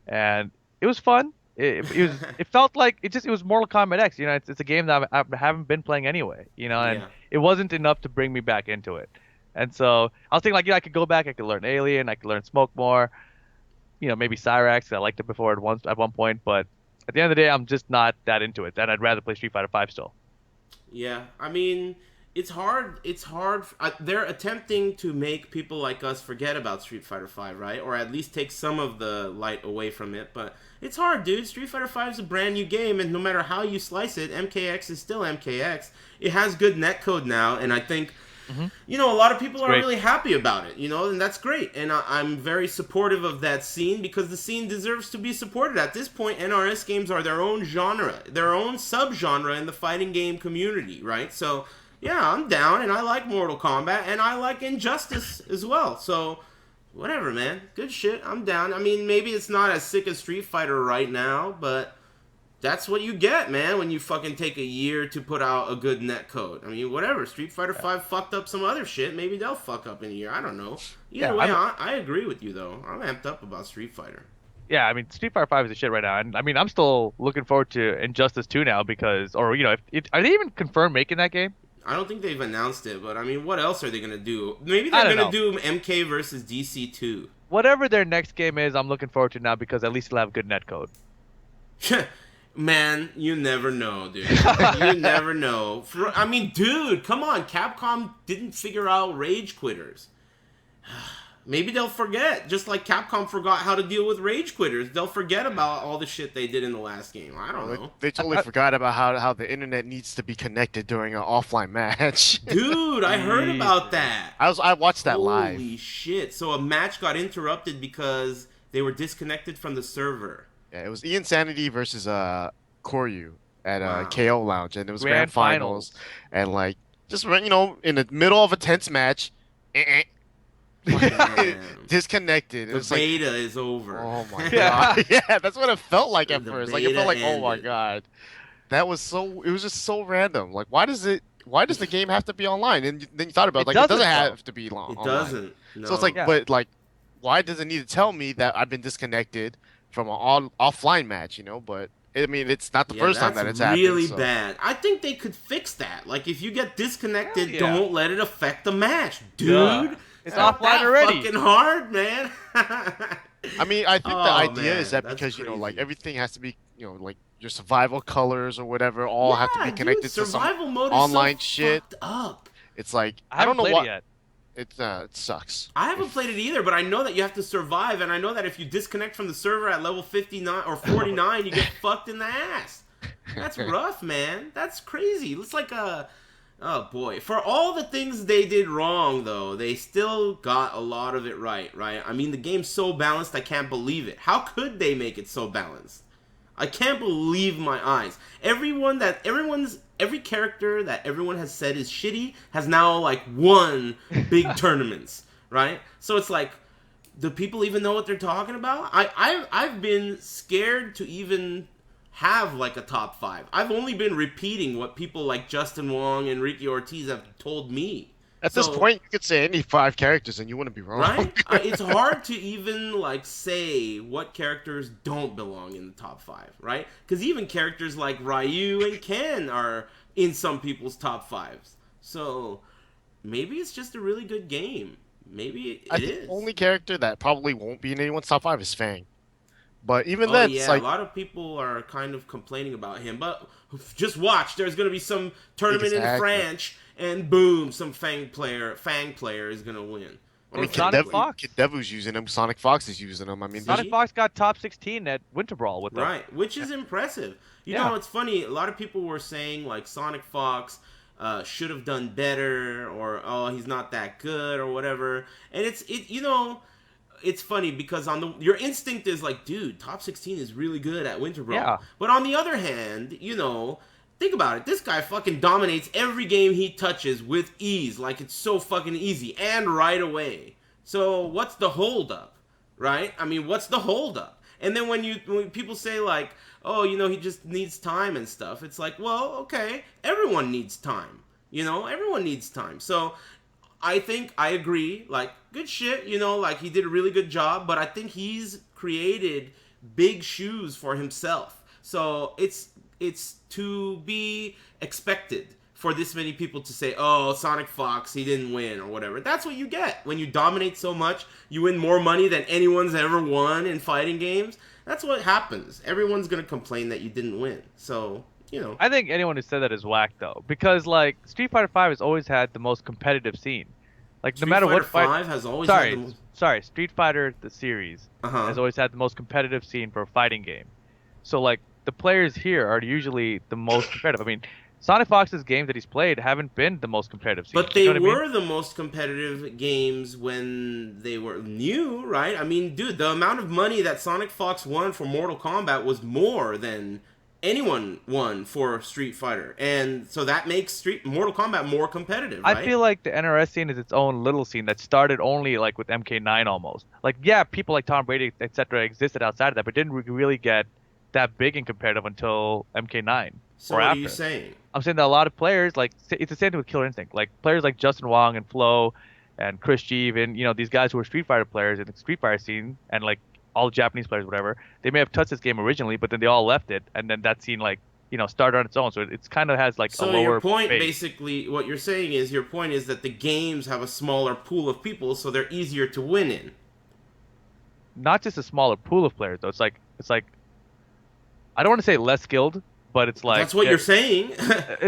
and it was fun. It felt like it was Mortal Kombat X. You know, it's a game that I haven't been playing anyway. You know, and it wasn't enough to bring me back into it. And so I was thinking like, I could go back. I could learn Alien. I could learn Smoke more. You know, maybe Cyrax. I liked it before at one point, but at the end of the day, I'm just not that into it. And I'd rather play Street Fighter 5 still.
Yeah, I mean, it's hard. They're attempting to make people like us forget about Street Fighter 5, right? Or at least take some of the light away from it. But it's hard, dude. Street Fighter 5 is a brand new game, and no matter how you slice it, MKX is still MKX. It has good netcode now, and I think, you know, a lot of people are really happy about it, you know, and that's great. And I'm very supportive of that scene because the scene deserves to be supported. At this point, NRS games are their own genre, their own subgenre in the fighting game community, right? So yeah, I'm down, and I like Mortal Kombat, and I like Injustice as well. So, whatever, man. Good shit. I'm down. I mean, maybe it's not as sick as Street Fighter right now, but that's what you get, man, when you fucking take a year to put out a good netcode. I mean, whatever. Street Fighter 5 fucked up some other shit. Maybe they'll fuck up in a year. I don't know. Either way, I agree with you, though. I'm amped up about Street Fighter.
Yeah, I mean, Street Fighter 5 is the shit right now. And I mean, I'm still looking forward to Injustice 2 now because, or, you know, are they even confirmed making that game?
I don't think they've announced it, but I mean, what else are they going to do? Maybe they're going to do MK versus DC 2.
Whatever their next game is, I'm looking forward to now because at least it'll have good netcode.
Man, you never know, dude. You never know. I mean, dude, come on. Capcom didn't figure out rage quitters. Maybe they'll forget, just like Capcom forgot how to deal with rage quitters. They'll forget about all the shit they did in the last game. I don't know.
They totally forgot about how the internet needs to be connected during an offline match.
Dude, I heard about that.
I watched that live.
Holy shit. So a match got interrupted because they were disconnected from the server.
Yeah, it was Ian Sanity versus Koryu at KO Lounge, and it was grand finals. And like, just, you know, in the middle of a tense match, disconnected.
The beta is over.
Oh my god! Yeah, that's what it felt like at first. Like it felt like, oh my god, that was so. It was just so random. Like, why does the game have to be online? And then you thought about it doesn't have to be long.
It doesn't. No.
So it's like, but like, why does it need to tell me that I've been disconnected from an offline match? You know, but. I mean, it's not the first time that it's happened.
Really bad. I think they could fix that. Like, if you get disconnected, don't let it affect the match, dude.
Yeah. It's offline already.
Fucking hard, man.
I mean, I think the idea is that because you know, like everything has to be, you know, like your survival colors or whatever, all have to be connected to some online shit.
Up.
It's like
I don't know what. Yet.
It sucks.
I haven't played it either, but I know that you have to survive, and I know that if you disconnect from the server at level 59 or 49, you get fucked in the ass. That's rough, man. That's crazy. It's like a... Oh, boy. For all the things they did wrong, though, they still got a lot of it right? I mean, the game's so balanced, I can't believe it. How could they make it so balanced? I can't believe my eyes. Every character that everyone has said is shitty has now, like, won big tournaments, right? So it's like, do people even know what they're talking about? I've been scared to even have, like, a top 5. I've only been repeating what people like Justin Wong and Ricky Ortiz have told me.
At this point, you could say any 5 characters and you wouldn't be wrong.
Right? It's hard to even, like, say what characters don't belong in the top 5, right? Because even characters like Ryu and Ken are in some people's top 5s. So, maybe it's just a really good game. Maybe it is.
The only character that probably won't be in anyone's top 5 is Fang. But even
Oh
then, it's
yeah, a
like
lot of people are kind of complaining about him. But just watch, there's gonna be some tournament in
exactly.
France, and boom, some Fang player is gonna win.
I
Or
mean,
Or some
Sonic Fox.
Kid Devu's using them. Sonic Fox is using them. I mean,
Sonic
See?
Fox got top 16 at Winter Brawl with them.
Right, which is impressive. You
Yeah.
know, it's funny. A lot of people were saying like Sonic Fox should have done better, or oh, he's not that good, or whatever. And it's funny because your instinct is like, dude, top 16 is really good at Winter Brawl.
Yeah.
But on the other hand, think about it. This guy fucking dominates every game he touches with ease, like it's so fucking easy and right away. So what's the holdup, right? I mean, what's the holdup? And then when people say like, oh, he just needs time and stuff, it's like, well, okay, everyone needs time. Everyone needs time. So I think I agree. Like, good shit. Like he did a really good job, but I think he's created big shoes for himself. So it's to be expected for this many people to say, oh, Sonic Fox, he didn't win or whatever. That's what you get. When you dominate so much, you win more money than anyone's ever won in fighting games. That's what happens. Everyone's going to complain that you didn't win. So,
I think anyone who said that is whack though, because like Street Fighter V has always had the most competitive scene. Like no matter what
Street Fighter
fight.
5 has always had the most...
Sorry, Street Fighter the series has always had the most competitive scene for a fighting game. So like the players here are usually the most competitive. I mean, Sonic Fox's games that he's played haven't been the most competitive scene.
But they
you know what I
were
mean?
the most competitive games when they were new, right? I mean, dude, the amount of money that Sonic Fox won for Mortal Kombat was more than anyone won for Street Fighter. And so that makes Mortal Kombat more competitive, right?
I feel like the NRS scene is its own little scene that started only like with MK9 almost. Like yeah, people like Tom Brady, etc. existed outside of that, but didn't really get that big and competitive until MK9
So
or
what
after.
are you saying?
I'm saying that a lot of players, like it's the same thing with Killer Instinct. Like players like Justin Wong and Flo and Chris G, even these guys who were Street Fighter players in the Street Fighter scene, and like all Japanese players, whatever. They may have touched this game originally, but then they all left it, and then that scene like started on its own. So it's kind of has like a lower.
So your point,
base.
basically, what you're saying is that the games have a smaller pool of people, so they're easier to win in.
Not just a smaller pool of players though. It's like I don't want to say less skilled, but it's like
that's what you're saying.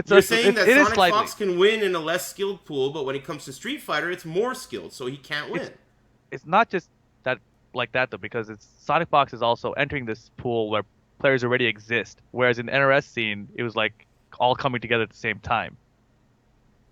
You're saying that Sonic Fox can win in a less skilled pool, but when it comes to Street Fighter, it's more skilled, so he can't win.
It's not just that like that though, because Sonic Fox is also entering this pool where players already exist, whereas in the NRS scene, it was like all coming together at the same time.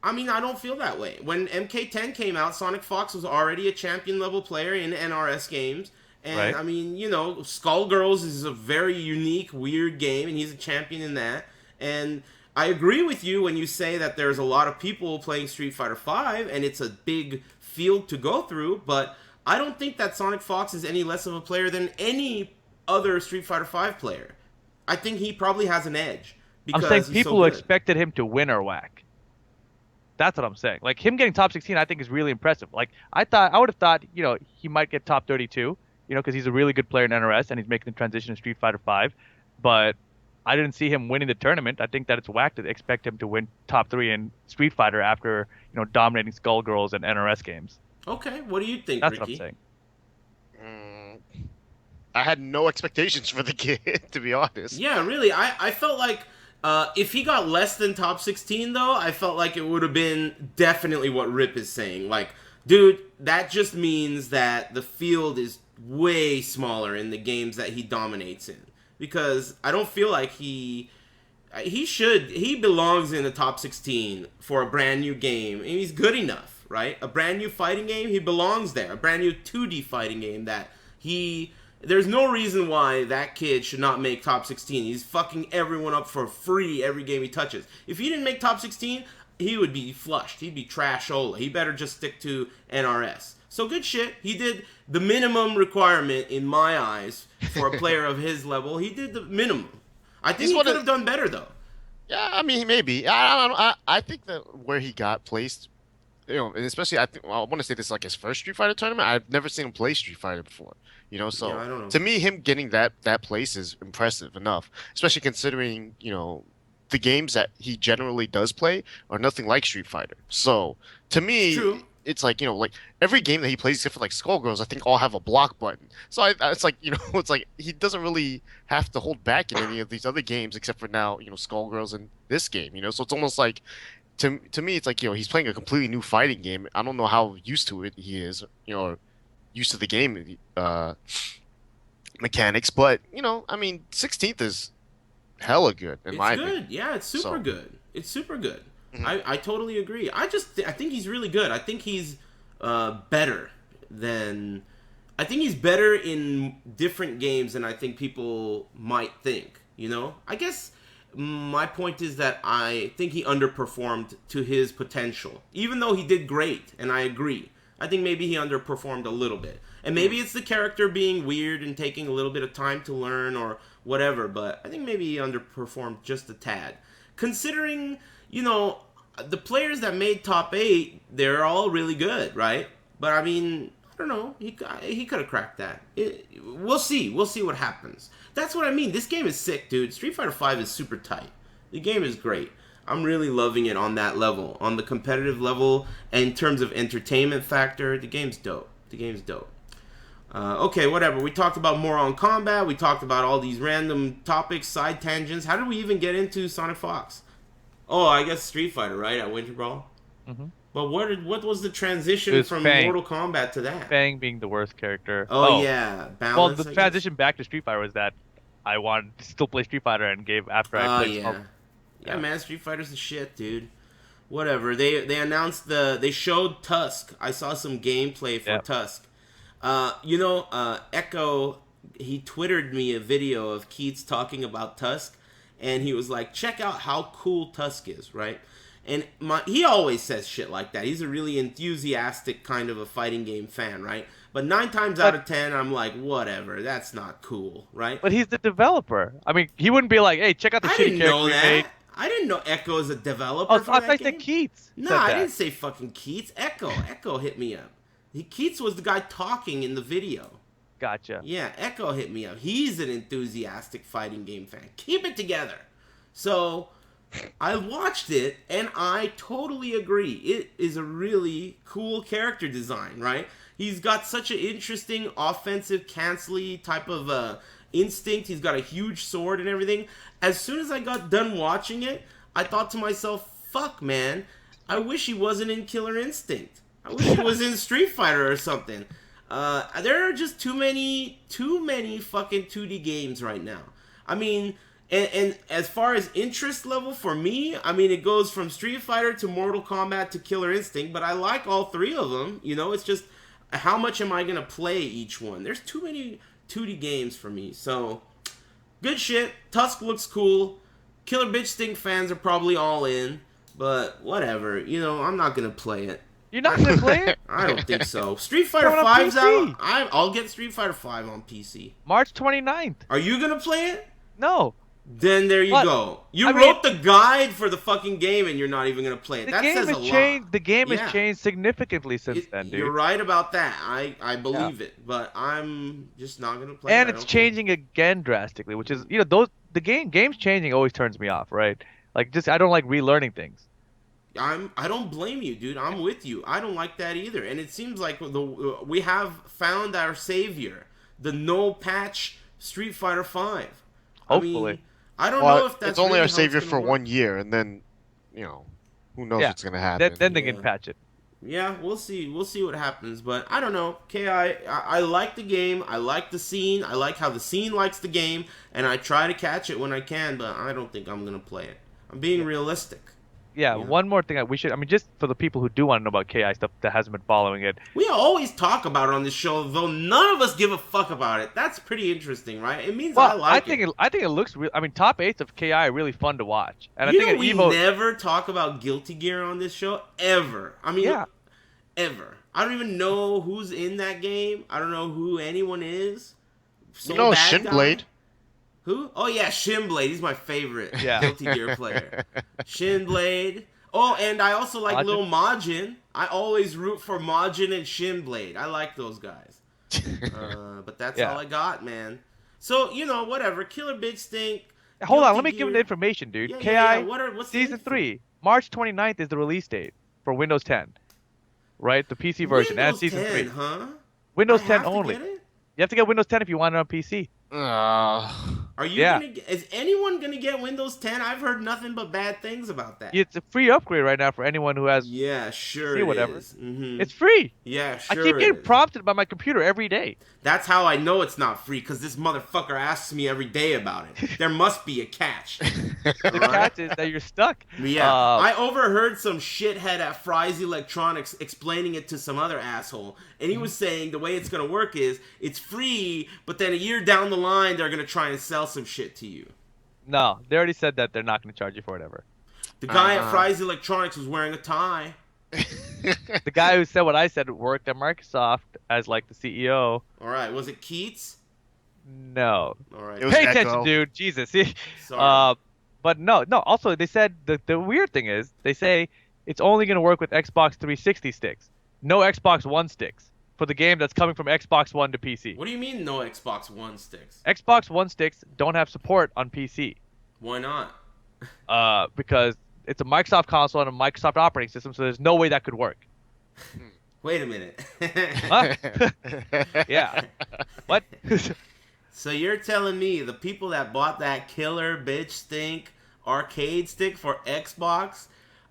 I mean, I don't feel that way. When MK10 came out, Sonic Fox was already a champion level player in NRS games. And,
right.
I mean, Skullgirls is a very unique, weird game, and he's a champion in that. And I agree with you when you say that there's a lot of people playing Street Fighter V, and it's a big field to go through, but I don't think that Sonic Fox is any less of a player than any other Street Fighter V player. I think he probably has an edge.
I'm saying people who expected him to win are whack. That's what I'm saying. Like, him getting top 16, I think is really impressive. Like, I would have thought, he might get top 32. Because he's a really good player in NRS and he's making the transition to Street Fighter V. But I didn't see him winning the tournament. I think that it's whack to expect him to win top 3 in Street Fighter after, dominating Skullgirls and NRS games.
Okay, what do you think,
That's
Ricky?
what I'm saying.
I had no expectations for the kid, to be honest.
Yeah, really. I felt like if he got less than top 16, though, I felt like it would have been definitely what Rip is saying. Like, dude, that just means that the field is way smaller in the games that he dominates in, because I don't feel like he belongs in the top 16 for a brand new game, and he's good enough, right? A brand new fighting game, he belongs there. A brand new 2D fighting game there's no reason why that kid should not make top 16. He's fucking everyone up for free every game he touches. If he didn't make top 16, he would be flushed. He'd be trash-ola. He better just stick to NRS. So good shit. He did the minimum requirement in my eyes for a player of his level. He did the minimum. I think he could have done better, though.
Yeah, I mean, maybe. I think that where he got placed, and especially I want to say this is like his first Street Fighter tournament. I've never seen him play Street Fighter before. So
yeah, I don't know.
To me, him getting that place is impressive enough, especially considering the games that he generally does play are nothing like Street Fighter. So to me, it's like, like every game that he plays except for like Skullgirls, I think all have a block button. So it's like, it's like he doesn't really have to hold back in any of these other games except for now, Skullgirls in this game. So it's almost like to me it's like, he's playing a completely new fighting game. I don't know how used to it he is, or used to the game mechanics, but I mean, 16th is hella good in my opinion.
It's good. Yeah, it's super good. It's super good.
Mhm.
I totally agree. I think he's really good. I think he's better than I think he's better in different games than I think people might think. I guess my point is that I think he underperformed to his potential, even though he did great, and I agree. I think maybe he underperformed a little bit. And maybe it's the character being weird and taking a little bit of time to learn or whatever, but I think maybe he underperformed just a tad. Considering, the players that made top 8, they're all really good, right? But I mean, I don't know. He could have cracked that. We'll see. We'll see what happens. That's what I mean. This game is sick, dude. Street Fighter V is super tight. The game is great. I'm really loving it on that level. On the competitive level, and in terms of entertainment factor, the game's dope. Okay, whatever. We talked about Mortal Kombat. We talked about all these random topics, side tangents. How did we even get into Sonic Fox? Oh, I guess Street Fighter, right? At Winter Brawl?
Mm-hmm.
But what was the transition from
Fang.
Mortal Kombat to that?
Fang being the worst character.
Oh yeah. Balance,
well, the
I
transition back to Street Fighter was that I wanted to still play Street Fighter and gave after I played
yeah.
Smoke.
Yeah, man, Street Fighter's the shit, dude. Whatever. They announced they showed Tusk. I saw some gameplay for Tusk. Echo, he Twittered me a video of Keats talking about Tusk, and he was like, check out how cool Tusk is, right? And he always says shit like that. He's a really enthusiastic kind of a fighting game fan, right? But 9 times out of 10, I'm like, whatever, that's not cool, right?
But he's the developer. I mean, he wouldn't be like, hey, check out the shitty character we made.
I didn't know Echo is a developer for
I
that
thought
game.
that Keats
No,
said
I
that.
didn't say fucking Keats. Echo hit me up. Keats was the guy talking in the video.
Gotcha.
Yeah, Echo hit me up. He's an enthusiastic fighting game fan. Keep it together. So, I watched it, and I totally agree. It is a really cool character design, right? He's got such an interesting offensive, cancel-y type of instinct. He's got a huge sword and everything. As soon as I got done watching it, I thought to myself, fuck, man, I wish he wasn't in Killer Instinct. I wish he was in Street Fighter or something. There are just too many fucking 2D games right now. I mean, and as far as interest level for me, I mean, it goes from Street Fighter to Mortal Kombat to Killer Instinct, but I like all 3 of them. It's just how much am I going to play each one? There's too many 2D games for me. So, good shit. Tusk looks cool. Killer Bitch Stink fans are probably all in, but whatever. I'm not going to play it.
You're not going to play it?
I don't think so. Street Fighter 5's out. I'll get Street Fighter 5 on PC.
March 29th.
Are you going to play it?
No.
Then there you go. You wrote the guide for the fucking game and you're not even going to play it. That says a lot.
The game has changed significantly since then, dude.
You're right about that. I believe it. But I'm just not going to play it.
And it's changing again drastically, which is, games changing always turns me off, right? Like, I don't like relearning things.
I don't blame you, dude. I'm with you. I don't like that either. And it seems like we have found our savior, the no patch Street Fighter 5.
Hopefully.
I don't know if that's
it's only
really
our
how
savior
it's
for
gonna
1 year, and then, who knows what's gonna happen.
Then they can patch it.
Yeah, we'll see. We'll see what happens. But I don't know. I like the game. I like the scene. I like how the scene likes the game, and I try to catch it when I can. But I don't think I'm gonna play it. I'm being realistic.
Yeah, one more thing just for the people who do want to know about KI stuff that hasn't been following it.
We always talk about it on this show, though none of us give a fuck about it. That's pretty interesting, right? It means I like it.
I think it looks real. I mean, top 8s of KI are really fun to watch. And I think
we never talk about Guilty Gear on this show, ever. I mean, ever. I don't even know who's in that game. I don't know who anyone is.
Shinblade.
Who? Oh, yeah, Shinblade. He's my favorite Guilty Gear player. Shinblade. Oh, and I also like Lil Majin. I always root for Majin and Shinblade. I like those guys. But that's all I got, man. So, whatever. Killer Bitch Stink.
Hold on. Let me give you the information, dude.
Yeah,
KI
what's
Season 3. March 29th is the release date for Windows 10. right? The PC version and
Windows
Season
10,
3.
huh?
Windows
I
10
have to
only.
get it?
You have to get Windows 10 if you want it on PC.
Are you
Yeah.
is anyone gonna get Windows 10? I've heard nothing but bad things about that.
It's a free upgrade right now for anyone who has
Yeah, sure
PC or
it
whatever.
is. Mm-hmm.
It's free.
Yeah,
I
sure
keep
it
getting
is.
prompted by my computer every day.
That's how I know it's not free, because this motherfucker asks me every day about it. There must be a catch.
The catch is that you're stuck.
Yeah, I overheard some shithead at Fry's Electronics explaining it to some other asshole, and he was saying the way it's gonna work is it's free, but then a year down the line they're gonna try and sell some shit to you.
No, they already said that they're not going to charge you for it ever.
The guy at Fry's Electronics was wearing a tie.
The guy who said what I said worked at Microsoft as like the CEO.
All right, was it Keats?
No.
All right,
It was
Pay
Echo.
attention, dude. Jesus.
sorry.
But no. Also, they said the weird thing is they say it's only going to work with Xbox 360 sticks, no Xbox One sticks for the game that's coming from Xbox One to PC.
What do you mean no Xbox One sticks?
Xbox One sticks don't have support on PC.
Why not?
Because it's a Microsoft console and a Microsoft operating system, so there's no way that could work.
Wait a minute.
Huh? Yeah. What?
So you're telling me the people that bought that killer bitch stink arcade stick for Xbox,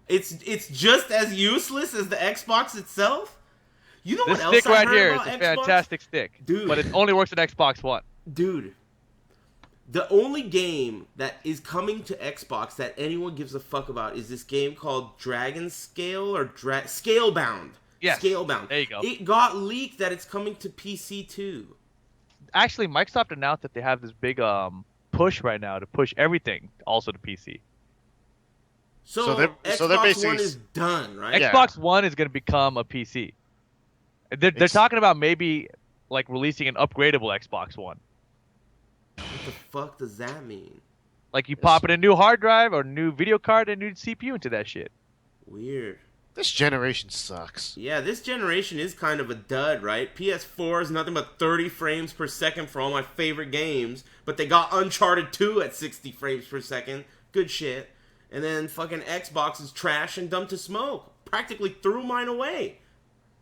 it's just as useless as the Xbox itself? You know
This
what else
stick
I
right
heard
here is
about
a
Xbox?
fantastic stick,
Dude.
but it only works with Xbox One.
Dude, the only game that is coming to Xbox that anyone gives a fuck about is this game called Dragon Scale or Scalebound.
Yes.
Scalebound.
There you go.
It got leaked that it's coming to PC too.
Actually, Microsoft announced that they have this big push right now to push everything also to PC.
So
they're
Xbox
basically-
One is done, right?
Yeah.
Xbox One is going to become a PC. They're talking about maybe like releasing an upgradable Xbox One.
What the fuck does that mean?
Like you pop in a new hard drive or new video card and new CPU into that shit.
Weird.
This generation sucks.
Yeah, this generation is kind of a dud, right? PS4 is nothing but 30 frames per second for all my favorite games, but they got Uncharted 2 at 60 frames per second. Good shit. And then fucking Xbox is trash and dumb to smoke. Practically threw mine away.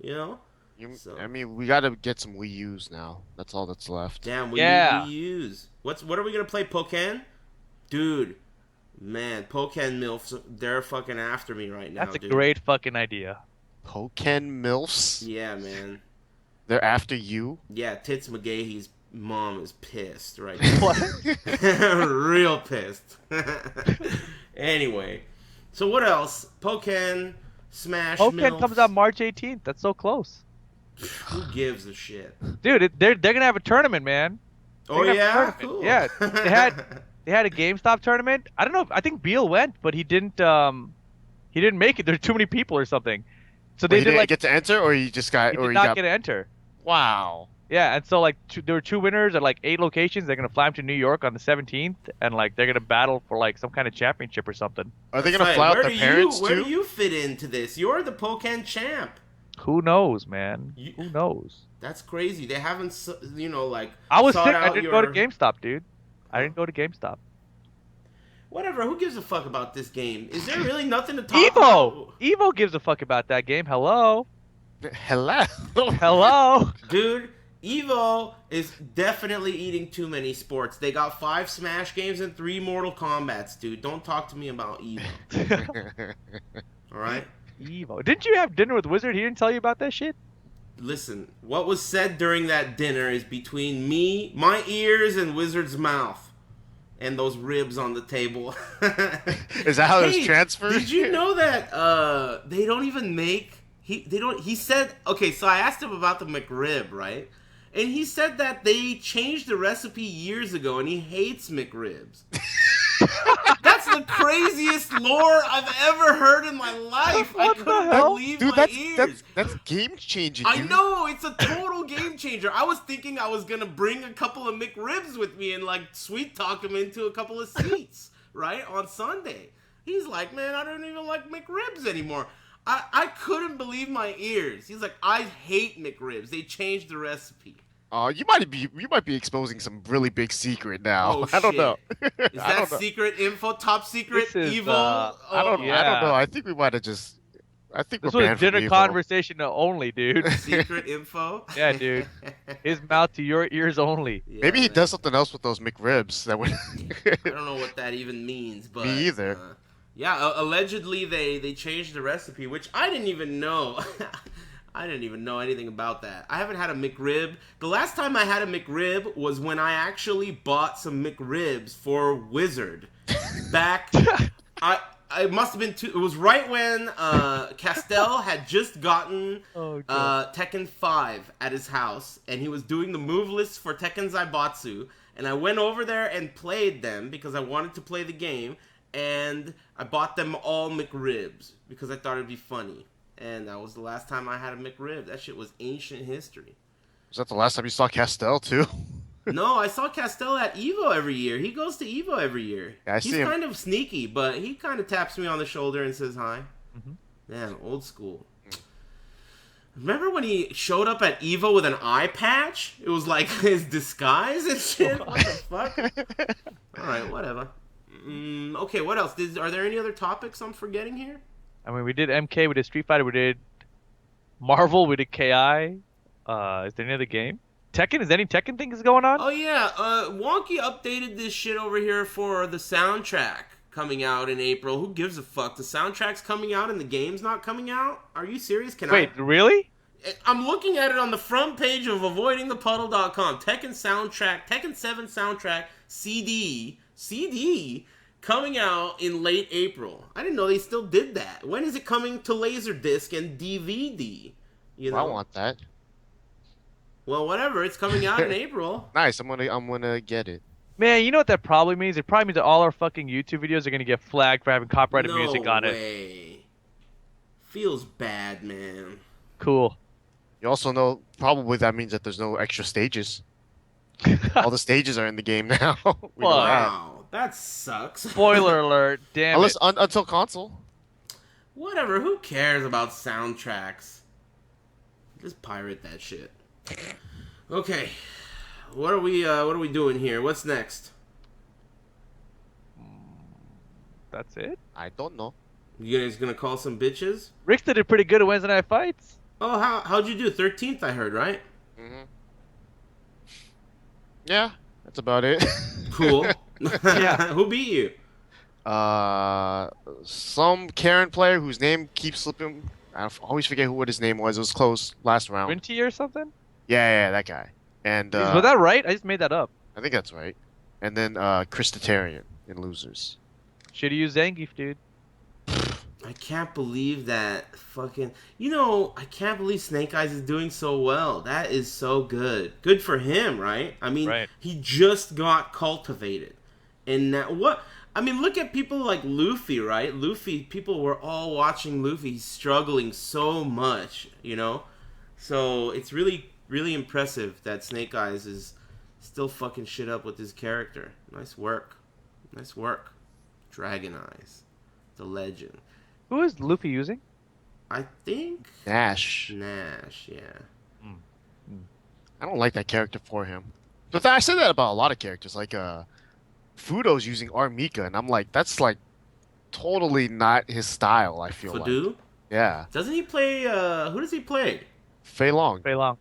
You know? So.
I mean, we gotta get some Wii U's now. That's all that's left.
Damn, we
Yeah.
need Wii U's. What are we gonna play? Pokken? Dude, man, Pokken MILFs, they're fucking after me right now.
That's a
dude.
great fucking idea.
Pokken MILFs?
Yeah, man.
They're after you?
Yeah, Tits McGahee's mom is pissed right
What?
now. Real pissed. Anyway, so what else? Pokken, Smash,
Pokken
MILFs.
comes out March 18th. That's so close.
Who gives a shit?
Dude, they're gonna have a tournament, man.
Oh
They're gonna
yeah,
have a
cool.
tournament. Yeah, they had a GameStop tournament. I don't know. I think Beal went, but he didn't make it. There's too many people or something. So
Wait,
they
you
did
didn't
like
get to enter, or you just got,
he
or
did
you
not
got?
get to enter.
Wow.
Yeah, and so like there were 2 winners at like 8 locations. They're gonna fly them to New York on the 17th, and like they're gonna battle for like some kind of championship or something.
Are they
That's
gonna
right.
fly out
Where
their
do
parents
Where
too?
do you fit into this? You're the Pokken champ.
Who knows, man?
You-
Who knows?
That's crazy. They haven't, like.
I was
sought
sick. I
out
didn't go to
your-
GameStop, dude. I didn't go to GameStop.
Whatever. Who gives a fuck about this game? Is there really nothing to talk about?
Evo gives a fuck about that game. Hello.
Hello.
Hello.
Dude, Evo is definitely eating too many sports. They got 5 Smash games and 3 Mortal Kombats, dude. Don't talk to me about Evo. All right?
Evo. Didn't you have dinner with Wizard? He didn't tell you about that shit?
Listen, what was said during that dinner is between me, my ears, and Wizard's mouth. And those ribs on the table.
Is that how it was
Hey,
transferred?
Did you know that they don't even make he said, okay, so I asked him about the McRib, right? And he said that they changed the recipe years ago and he hates McRibs. That's the craziest lore I've ever heard in my life. I
What the
couldn't
hell?
believe
Dude,
my ears.
that's game changing.
I know, it's a total game changer. I was thinking I was gonna bring a couple of McRibs with me and like sweet talk him into a couple of seats, right, on Sunday. He's like, man, I don't even like McRibs anymore. I couldn't believe my ears. He's like, I hate McRibs. They changed the recipe.
You might be exposing some really big secret now.
Oh,
I don't
shit.
know.
Is
I
that
don't know.
secret info, top secret,
This is,
evil?
I
I don't
yeah.
know. I think we might have just I think
This
we're
was
banned from
dinner
Evo.
conversation only, dude.
Secret info.
Yeah, dude. His mouth to your ears only.
Yeah,
Maybe he
man.
does something else with those McRibs that would.
I don't know what that even means, but
Me either.
Yeah, allegedly they changed the recipe, which I didn't even know. I didn't even know anything about that. I haven't had a McRib. The last time I had a McRib was when I actually bought some McRibs for Wizard. Back, it must have been it was right when Castell had just gotten Tekken 5 at his house, and he was doing the move list for Tekken Zaibatsu, and I went over there and played them because I wanted to play the game, and I bought them all McRibs because I thought it'd be funny. And that was the last time I had a McRib. That shit was ancient history.
Was that the last time you saw Castell too?
No, I saw Castell at Evo every year. He goes to Evo every year.
Yeah,
He's kind of sneaky, but he kind of taps me on the shoulder and says hi. Man, old school. Remember when he showed up at Evo with an eye patch? It was like his disguise and shit. What the fuck? All right, whatever. Okay, what else? Are there any other topics I'm forgetting here?
I mean, we did MK, we did Street Fighter, we did Marvel, we did KI. Is there any other game? Tekken? Is there any Tekken things going on?
Oh yeah, Wonky updated this shit over here for the soundtrack coming out in April. Who gives a fuck? The soundtrack's coming out and the game's not coming out? Are you serious?
Wait, really?
I'm looking at it on the front page of avoidingthepuddle.com. Tekken 7 soundtrack CD coming out in late April. I didn't know they still did that. When is it coming to Laserdisc and DVD? You know?
I want that.
Well, whatever. It's coming out in April.
Nice. I'm gonna get it.
Man, you know what that probably means? It probably means that all our fucking YouTube videos are gonna get flagged for having copyrighted music on
No
it.
way. Feels bad, man.
Cool.
You also know probably that means that there's no extra stages. All the stages are in the game now. We know that.
Wow, that sucks.
Spoiler alert. Damn
Unless
it.
until console.
Whatever. Who cares about soundtracks? Just pirate that shit. Okay. What are we doing here? What's next?
That's it?
I don't know.
You guys gonna call some bitches?
Rickster did pretty good at Wednesday Night Fights.
Oh, how'd you do? 13th, I heard, right?
Yeah, that's about it.
Cool.
Yeah.
Who beat you?
Some Karen player whose name keeps slipping. Always forget what his name was. It was close last round.
Winty or something?
Yeah, that guy. And
Was that right? I just made that up.
I think that's right. And then Chris Tatarian in losers.
Should've used Zangief, dude.
I can't believe that fucking... I can't believe Snake Eyes is doing so well. That is so good. Good for him, right? I mean,
Right.
He just got cultivated. And now, what... I mean, look at people like Luffy, right? Luffy, people were all watching Luffy. He's struggling so much, So, it's really, really impressive that Snake Eyes is still fucking shit up with his character. Nice work. Nice work. Dragon Eyes. The legend.
Who is Luffy using?
I think
Nash.
yeah.
I don't like that character for him. But I said that about a lot of characters. Like Fudo's using Armika, and I'm like, that's like totally not his style. I feel
Fudu?
like. Yeah.
Doesn't he play? Who does he play?
Fei Long.
Fei Long.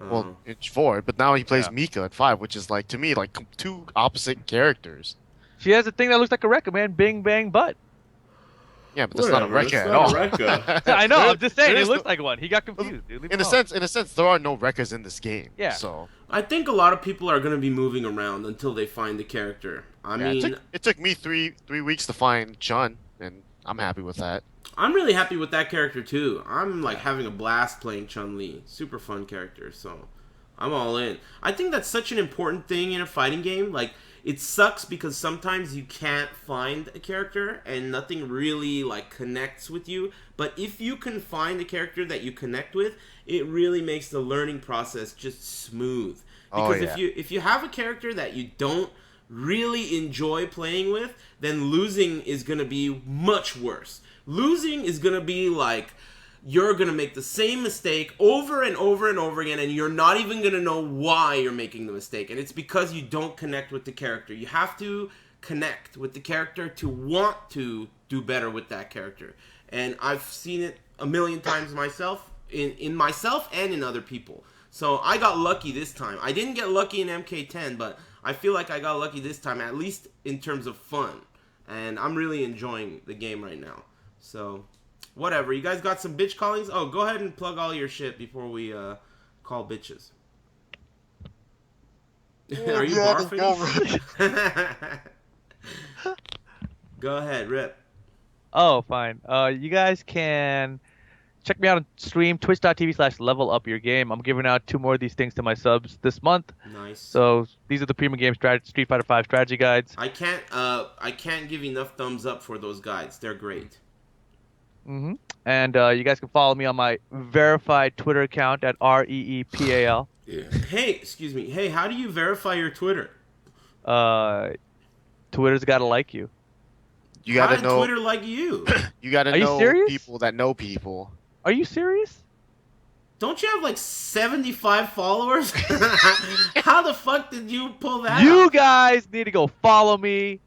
Well, it's 4, but now he plays
Yeah.
Mika at 5, which is like to me like two opposite characters.
She has a thing that looks like a record, man. Bing, bang, butt.
Yeah, but that's not a
Whatever,
record
it's
at
not
all.
a record.
I know. I'm just saying.
there
It
is
looks
no-
like one. He got confused, dude. Leave
In
him
a
alone.
sense, there are no records in this game.
Yeah.
So
I think a lot of people are going to be moving around until they find the character. I
yeah,
mean,
it took me three weeks to find Chun, and I'm happy with that.
I'm really happy with that character too. I'm like having a blast playing Chun-Li. Super fun character, so I'm all in. I think that's such an important thing in a fighting game. Like, it sucks because sometimes you can't find a character and nothing really like connects with you. But if you can find a character that you connect with, it really makes the learning process just smooth. Because if you have a character that you don't really enjoy playing with, then losing is going to be much worse. Losing is going to be like you're going to make the same mistake over and over and over again, and you're not even going to know why you're making the mistake. And it's because you don't connect with the character. You have to connect with the character to want to do better with that character. and I've seen it a million times myself, in myself and in other people. So I got lucky this time. I didn't get lucky in MK10, but I feel like I got lucky this time, at least in terms of fun. And I'm really enjoying the game right now. So, whatever. You guys got some bitch callings? Oh, go ahead and plug all your shit before we call bitches. Are you barfing? Go ahead, Rip.
Oh, fine. You guys can check me out on stream, twitch.tv/levelupyourgame. I'm giving out 2 more of these things to my subs this month.
Nice.
So these are the premium game Street Fighter V strategy guides.
I can't give enough thumbs up for those guides. They're great.
Mm-hmm. And you guys can follow me on my verified Twitter account at REEPAL.
Yeah. Hey, excuse me. Hey, how do you verify your Twitter?
Twitter's gotta like you.
You gotta
how
know.
Twitter like you?
You gotta
Are you
know
serious?
people that know people.
Are you serious?
Don't you have like 75 followers? How the fuck did you pull that
You
out?
guys need to go follow me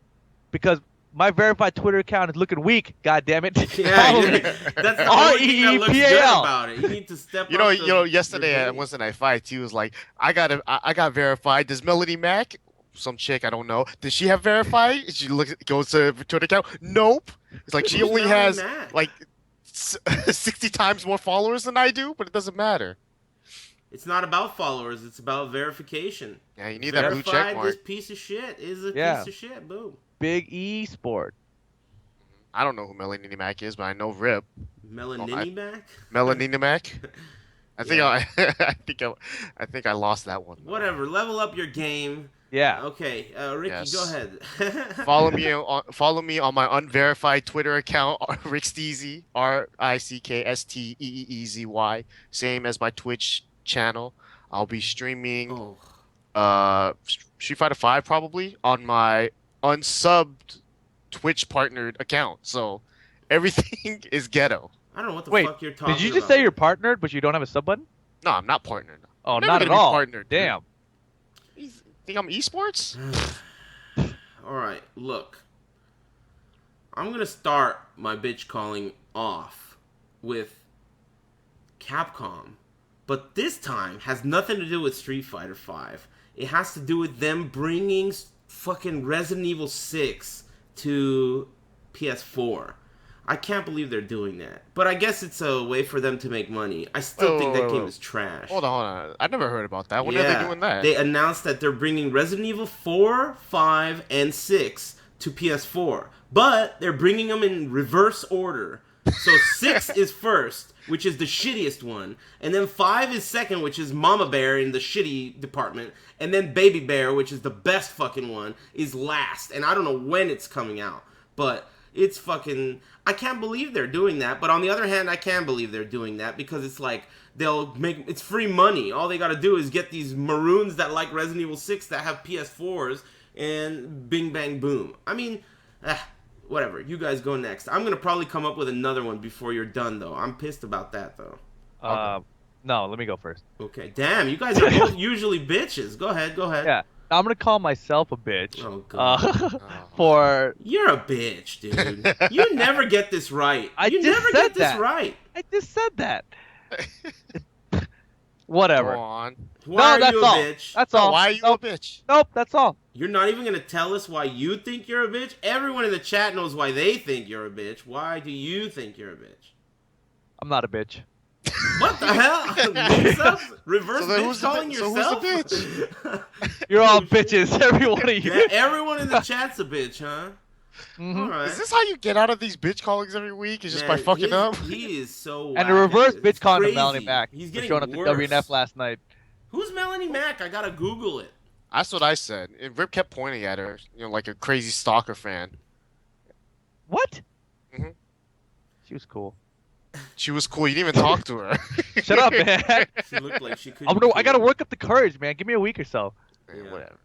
because my verified Twitter account is looking weak. God damn it!
Yeah,
Follow me.
that's the only thing that looks good
REEPAL.
about it. You need to step up.
Yesterday at
your game.
Wednesday Night Fights, he was like, I got verified. Does Melody Mac, some chick I don't know, does she have verified? She goes to her Twitter account. Nope. It's like she
Who's
only
Melody
has
Mac?
like 60 times more followers than I do, but it doesn't matter.
It's not about followers. It's about verification.
Yeah, you need that blue check
Verified,
mark.
this piece of shit is a
Yeah.
piece of shit. Boom.
Big E Sport.
I don't know who Melanie Mac is, but I know Rip.
Melanini back?
Melanie Mac. I think
Yeah.
I think I lost that one.
Whatever. Level up your game.
Yeah.
Okay, Ricky,
Yes.
go ahead.
Follow me on my unverified Twitter account, Ricksteezy, RICKSTEEEZY, same as my Twitch channel. I'll be streaming Street Fighter 5 probably on my unsubbed Twitch partnered account. So everything is ghetto.
I don't know what the
Wait,
fuck you're talking about.
did you just say you're partnered, but you don't have a sub button?
No, I'm not partnered.
Oh,
I'm
not
never
at
gonna be
all.
partnered, dude.
Damn.
You think I'm esports?
Alright, look. I'm going to start my bitch calling off with Capcom. But this time has nothing to do with Street Fighter 5. It has to do with them bringing fucking Resident Evil 6 to PS4. I can't believe they're doing that. But I guess it's a way for them to make money. I still think that game is trash.
Hold on. I never heard about that. When are they doing that?
They announced that they're bringing Resident Evil 4, 5, and 6 to PS4. But they're bringing them in reverse order. So 6 is first, which is the shittiest one. And then 5 is second, which is Mama Bear in the shitty department. And then Baby Bear, which is the best fucking one, is last. And I don't know when it's coming out. But it's fucking... I can't believe they're doing that. But on the other hand, I can believe they're doing that. Because it's like, they'll make... It's free money. All they gotta do is get these maroons that like Resident Evil 6 that have PS4s. And bing, bang, boom. I mean... whatever. You guys go next. I'm going to probably come up with another one before you're done, though. I'm pissed about that, though.
No, let me go first.
Okay. Damn, you guys are both usually bitches. Go ahead.
Yeah. I'm going to call myself a bitch.
Oh, God.
For...
You're a bitch, dude. You never get this right. You never get this right.
I just said that. Whatever.
Go on.
Why are
that's
you a
all.
bitch?
That's all.
Why are you a bitch?
Nope, that's all.
You're not even going to tell us why you think you're a bitch? Everyone in the chat knows why they think you're a bitch. Why do you think you're a bitch?
I'm not a bitch.
What the hell? Mix-ups? Reverse
So then
bitch
who's the
calling
bi- so who's
yourself?
the
You're all bitches, every one of you.
Yeah, everyone in the chat's a bitch, huh?
Mhm.
All right.
Is this how you get out of these bitch callings every week? Is just by
Man,
fucking up?
He is so
And
whack
the
at
reverse
this.
bitch
It's
calling
crazy.
Melanie Mac
He's
for
getting
showing up to
worse.
WNF last night.
Who's Melanie Mac? I gotta Google it.
That's what I said. And Rip kept pointing at her, like a crazy stalker fan.
What?
Mhm.
She was cool.
She was cool. You didn't even talk to her.
Shut up, man.
She looked like she could.
I gotta work up the courage, man. Give me a week or so.
Yeah,
Yeah.
Whatever.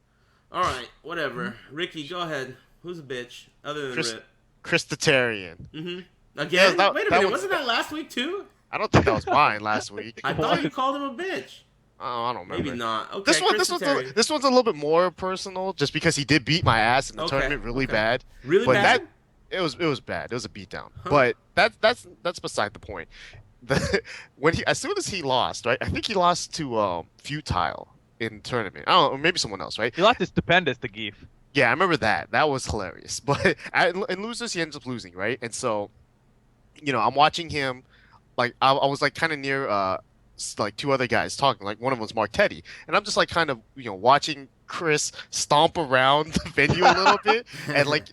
All right, whatever. Ricky, go ahead. Who's a bitch other than Rip?
Christitarian.
Again?
Yeah, that-
Wait a
that
minute.
was-
Wasn't that last week too?
I don't think that was mine last week.
I thought you called him a bitch.
Oh, I don't remember.
Maybe not. Okay,
This one's a little bit more personal, just because he did beat my ass in the
Okay,
tournament really
okay.
bad.
Really
but
bad.
it was bad. It was a beatdown.
Huh.
But that's beside the point. The when he as soon as he lost, right? I think he lost to Futile in tournament. I don't know, or maybe someone else, right?
He lost to Stupendous to Geef.
Yeah, I remember that. That was hilarious. But in losers, he ends up losing, right? And so, I'm watching him. Like I was like kind of near like two other guys talking. Like one of them was Mark Teddy, and I'm just like kind of watching Chris stomp around the venue a little bit, and like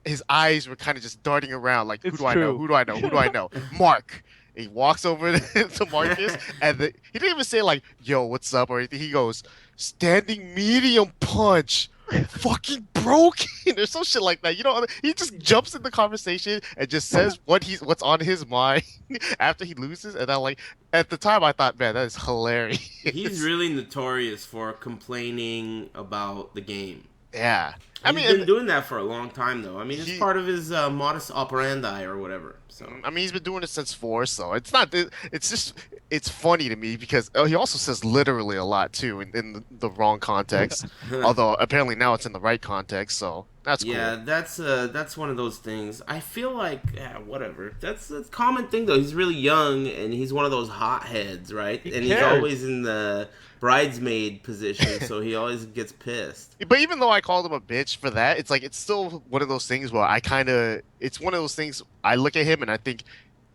his eyes were kind of just darting around. Like who
It's
do I know?
true.
Who do I know? Who do I know? Mark. He walks over to Marcus, and he didn't even say like "Yo, what's up" or anything. He goes, "Standing medium punch." Fucking broken or some shit like that. He just jumps in the conversation and just says what's on his mind after he loses. And I like at the time I thought, man, that is hilarious.
He's really notorious for complaining about the game.
Yeah.
He's been doing that for a long time, though. I mean, it's part of his modus operandi or whatever. So
I mean, he's been doing it since 4, so it's not. It's just it's funny to me because he also says literally a lot too in the wrong context. Although apparently now it's in the right context, so that's cool.
yeah, that's one of those things. I feel like whatever. That's a common thing though. He's really young and he's one of those hotheads, right? And he's always in the bridesmaid position, so he always gets pissed.
But even though I called him a bitch for that, it's like it's still one of those things where it's one of those things I look at him and I think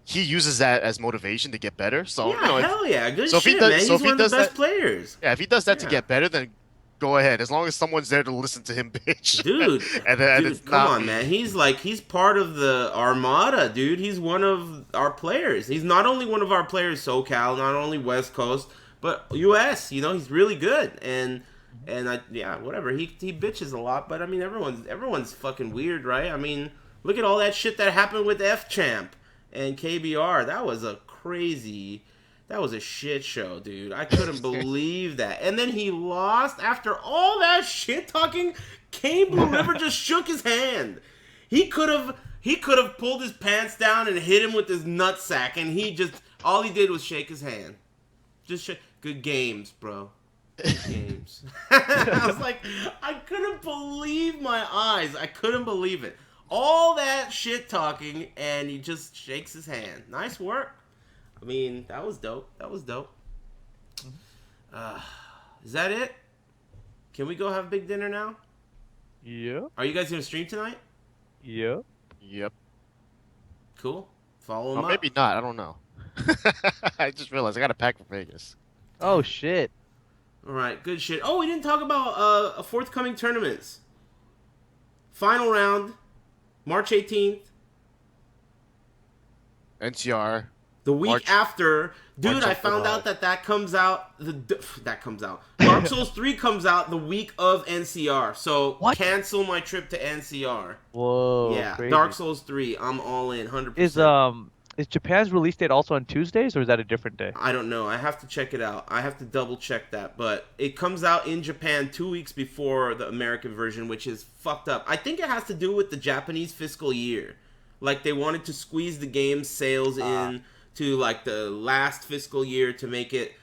he uses that as motivation to get better. So
Yeah, hell yeah, good
so if he
shit,
does-
man.
so
He's
if he
one of the
does
best players.
yeah, if he does that to
Yeah.
get better, then go ahead. As long as someone's there to listen to him, bitch.
Dude,
and it's
come
not
on, man. He's part of the armada, dude. He's one of our players. He's not only one of our players, SoCal, not only West Coast, but US. He's really good. And whatever. He bitches a lot, but I mean, everyone's fucking weird, right? I mean, look at all that shit that happened with F Champ and KBR. That was a shit show, dude. I couldn't believe that. And then he lost after all that shit talking. Kane Blue River just shook his hand. He could have pulled his pants down and hit him with his nutsack, and all he did was shake his hand. Good games, bro. Good games. I was like, I couldn't believe my eyes. I couldn't believe it. All that shit talking, and he just shakes his hand. Nice work. I mean, that was dope. Is that it? Can we go have big dinner now?
Yeah.
Are you guys gonna stream tonight?
Yeah.
Yep.
Cool. Follow him
Or
up.
maybe not. I don't know. I just realized I got a pack for Vegas.
Oh shit.
All right, good shit. Oh, we didn't talk about forthcoming tournaments. Final round, March 18th.
NCR.
The week
March-
after, dude,
March
I
after
found
that.
out that comes out. That comes out. Dark Souls 3 comes out the week of NCR. So
What?
cancel my trip to NCR.
Whoa.
Yeah,
crazy.
Dark Souls 3. I'm all in, 100%.
Is Japan's release date also on Tuesdays or is that a different day?
I don't know. I have to check it out. I have to double check that. But it comes out in Japan 2 weeks before the American version, which is fucked up. I think it has to do with the Japanese fiscal year. Like, they wanted to squeeze the game's sales in to, like, the last fiscal year to make it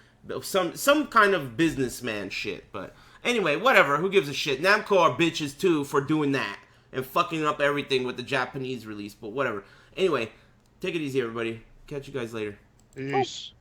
some kind of businessman shit. But anyway, whatever. Who gives a shit? Namco are bitches, too, for doing that and fucking up everything with the Japanese release. But whatever. Anyway, take it easy, everybody. Catch you guys later.
Peace.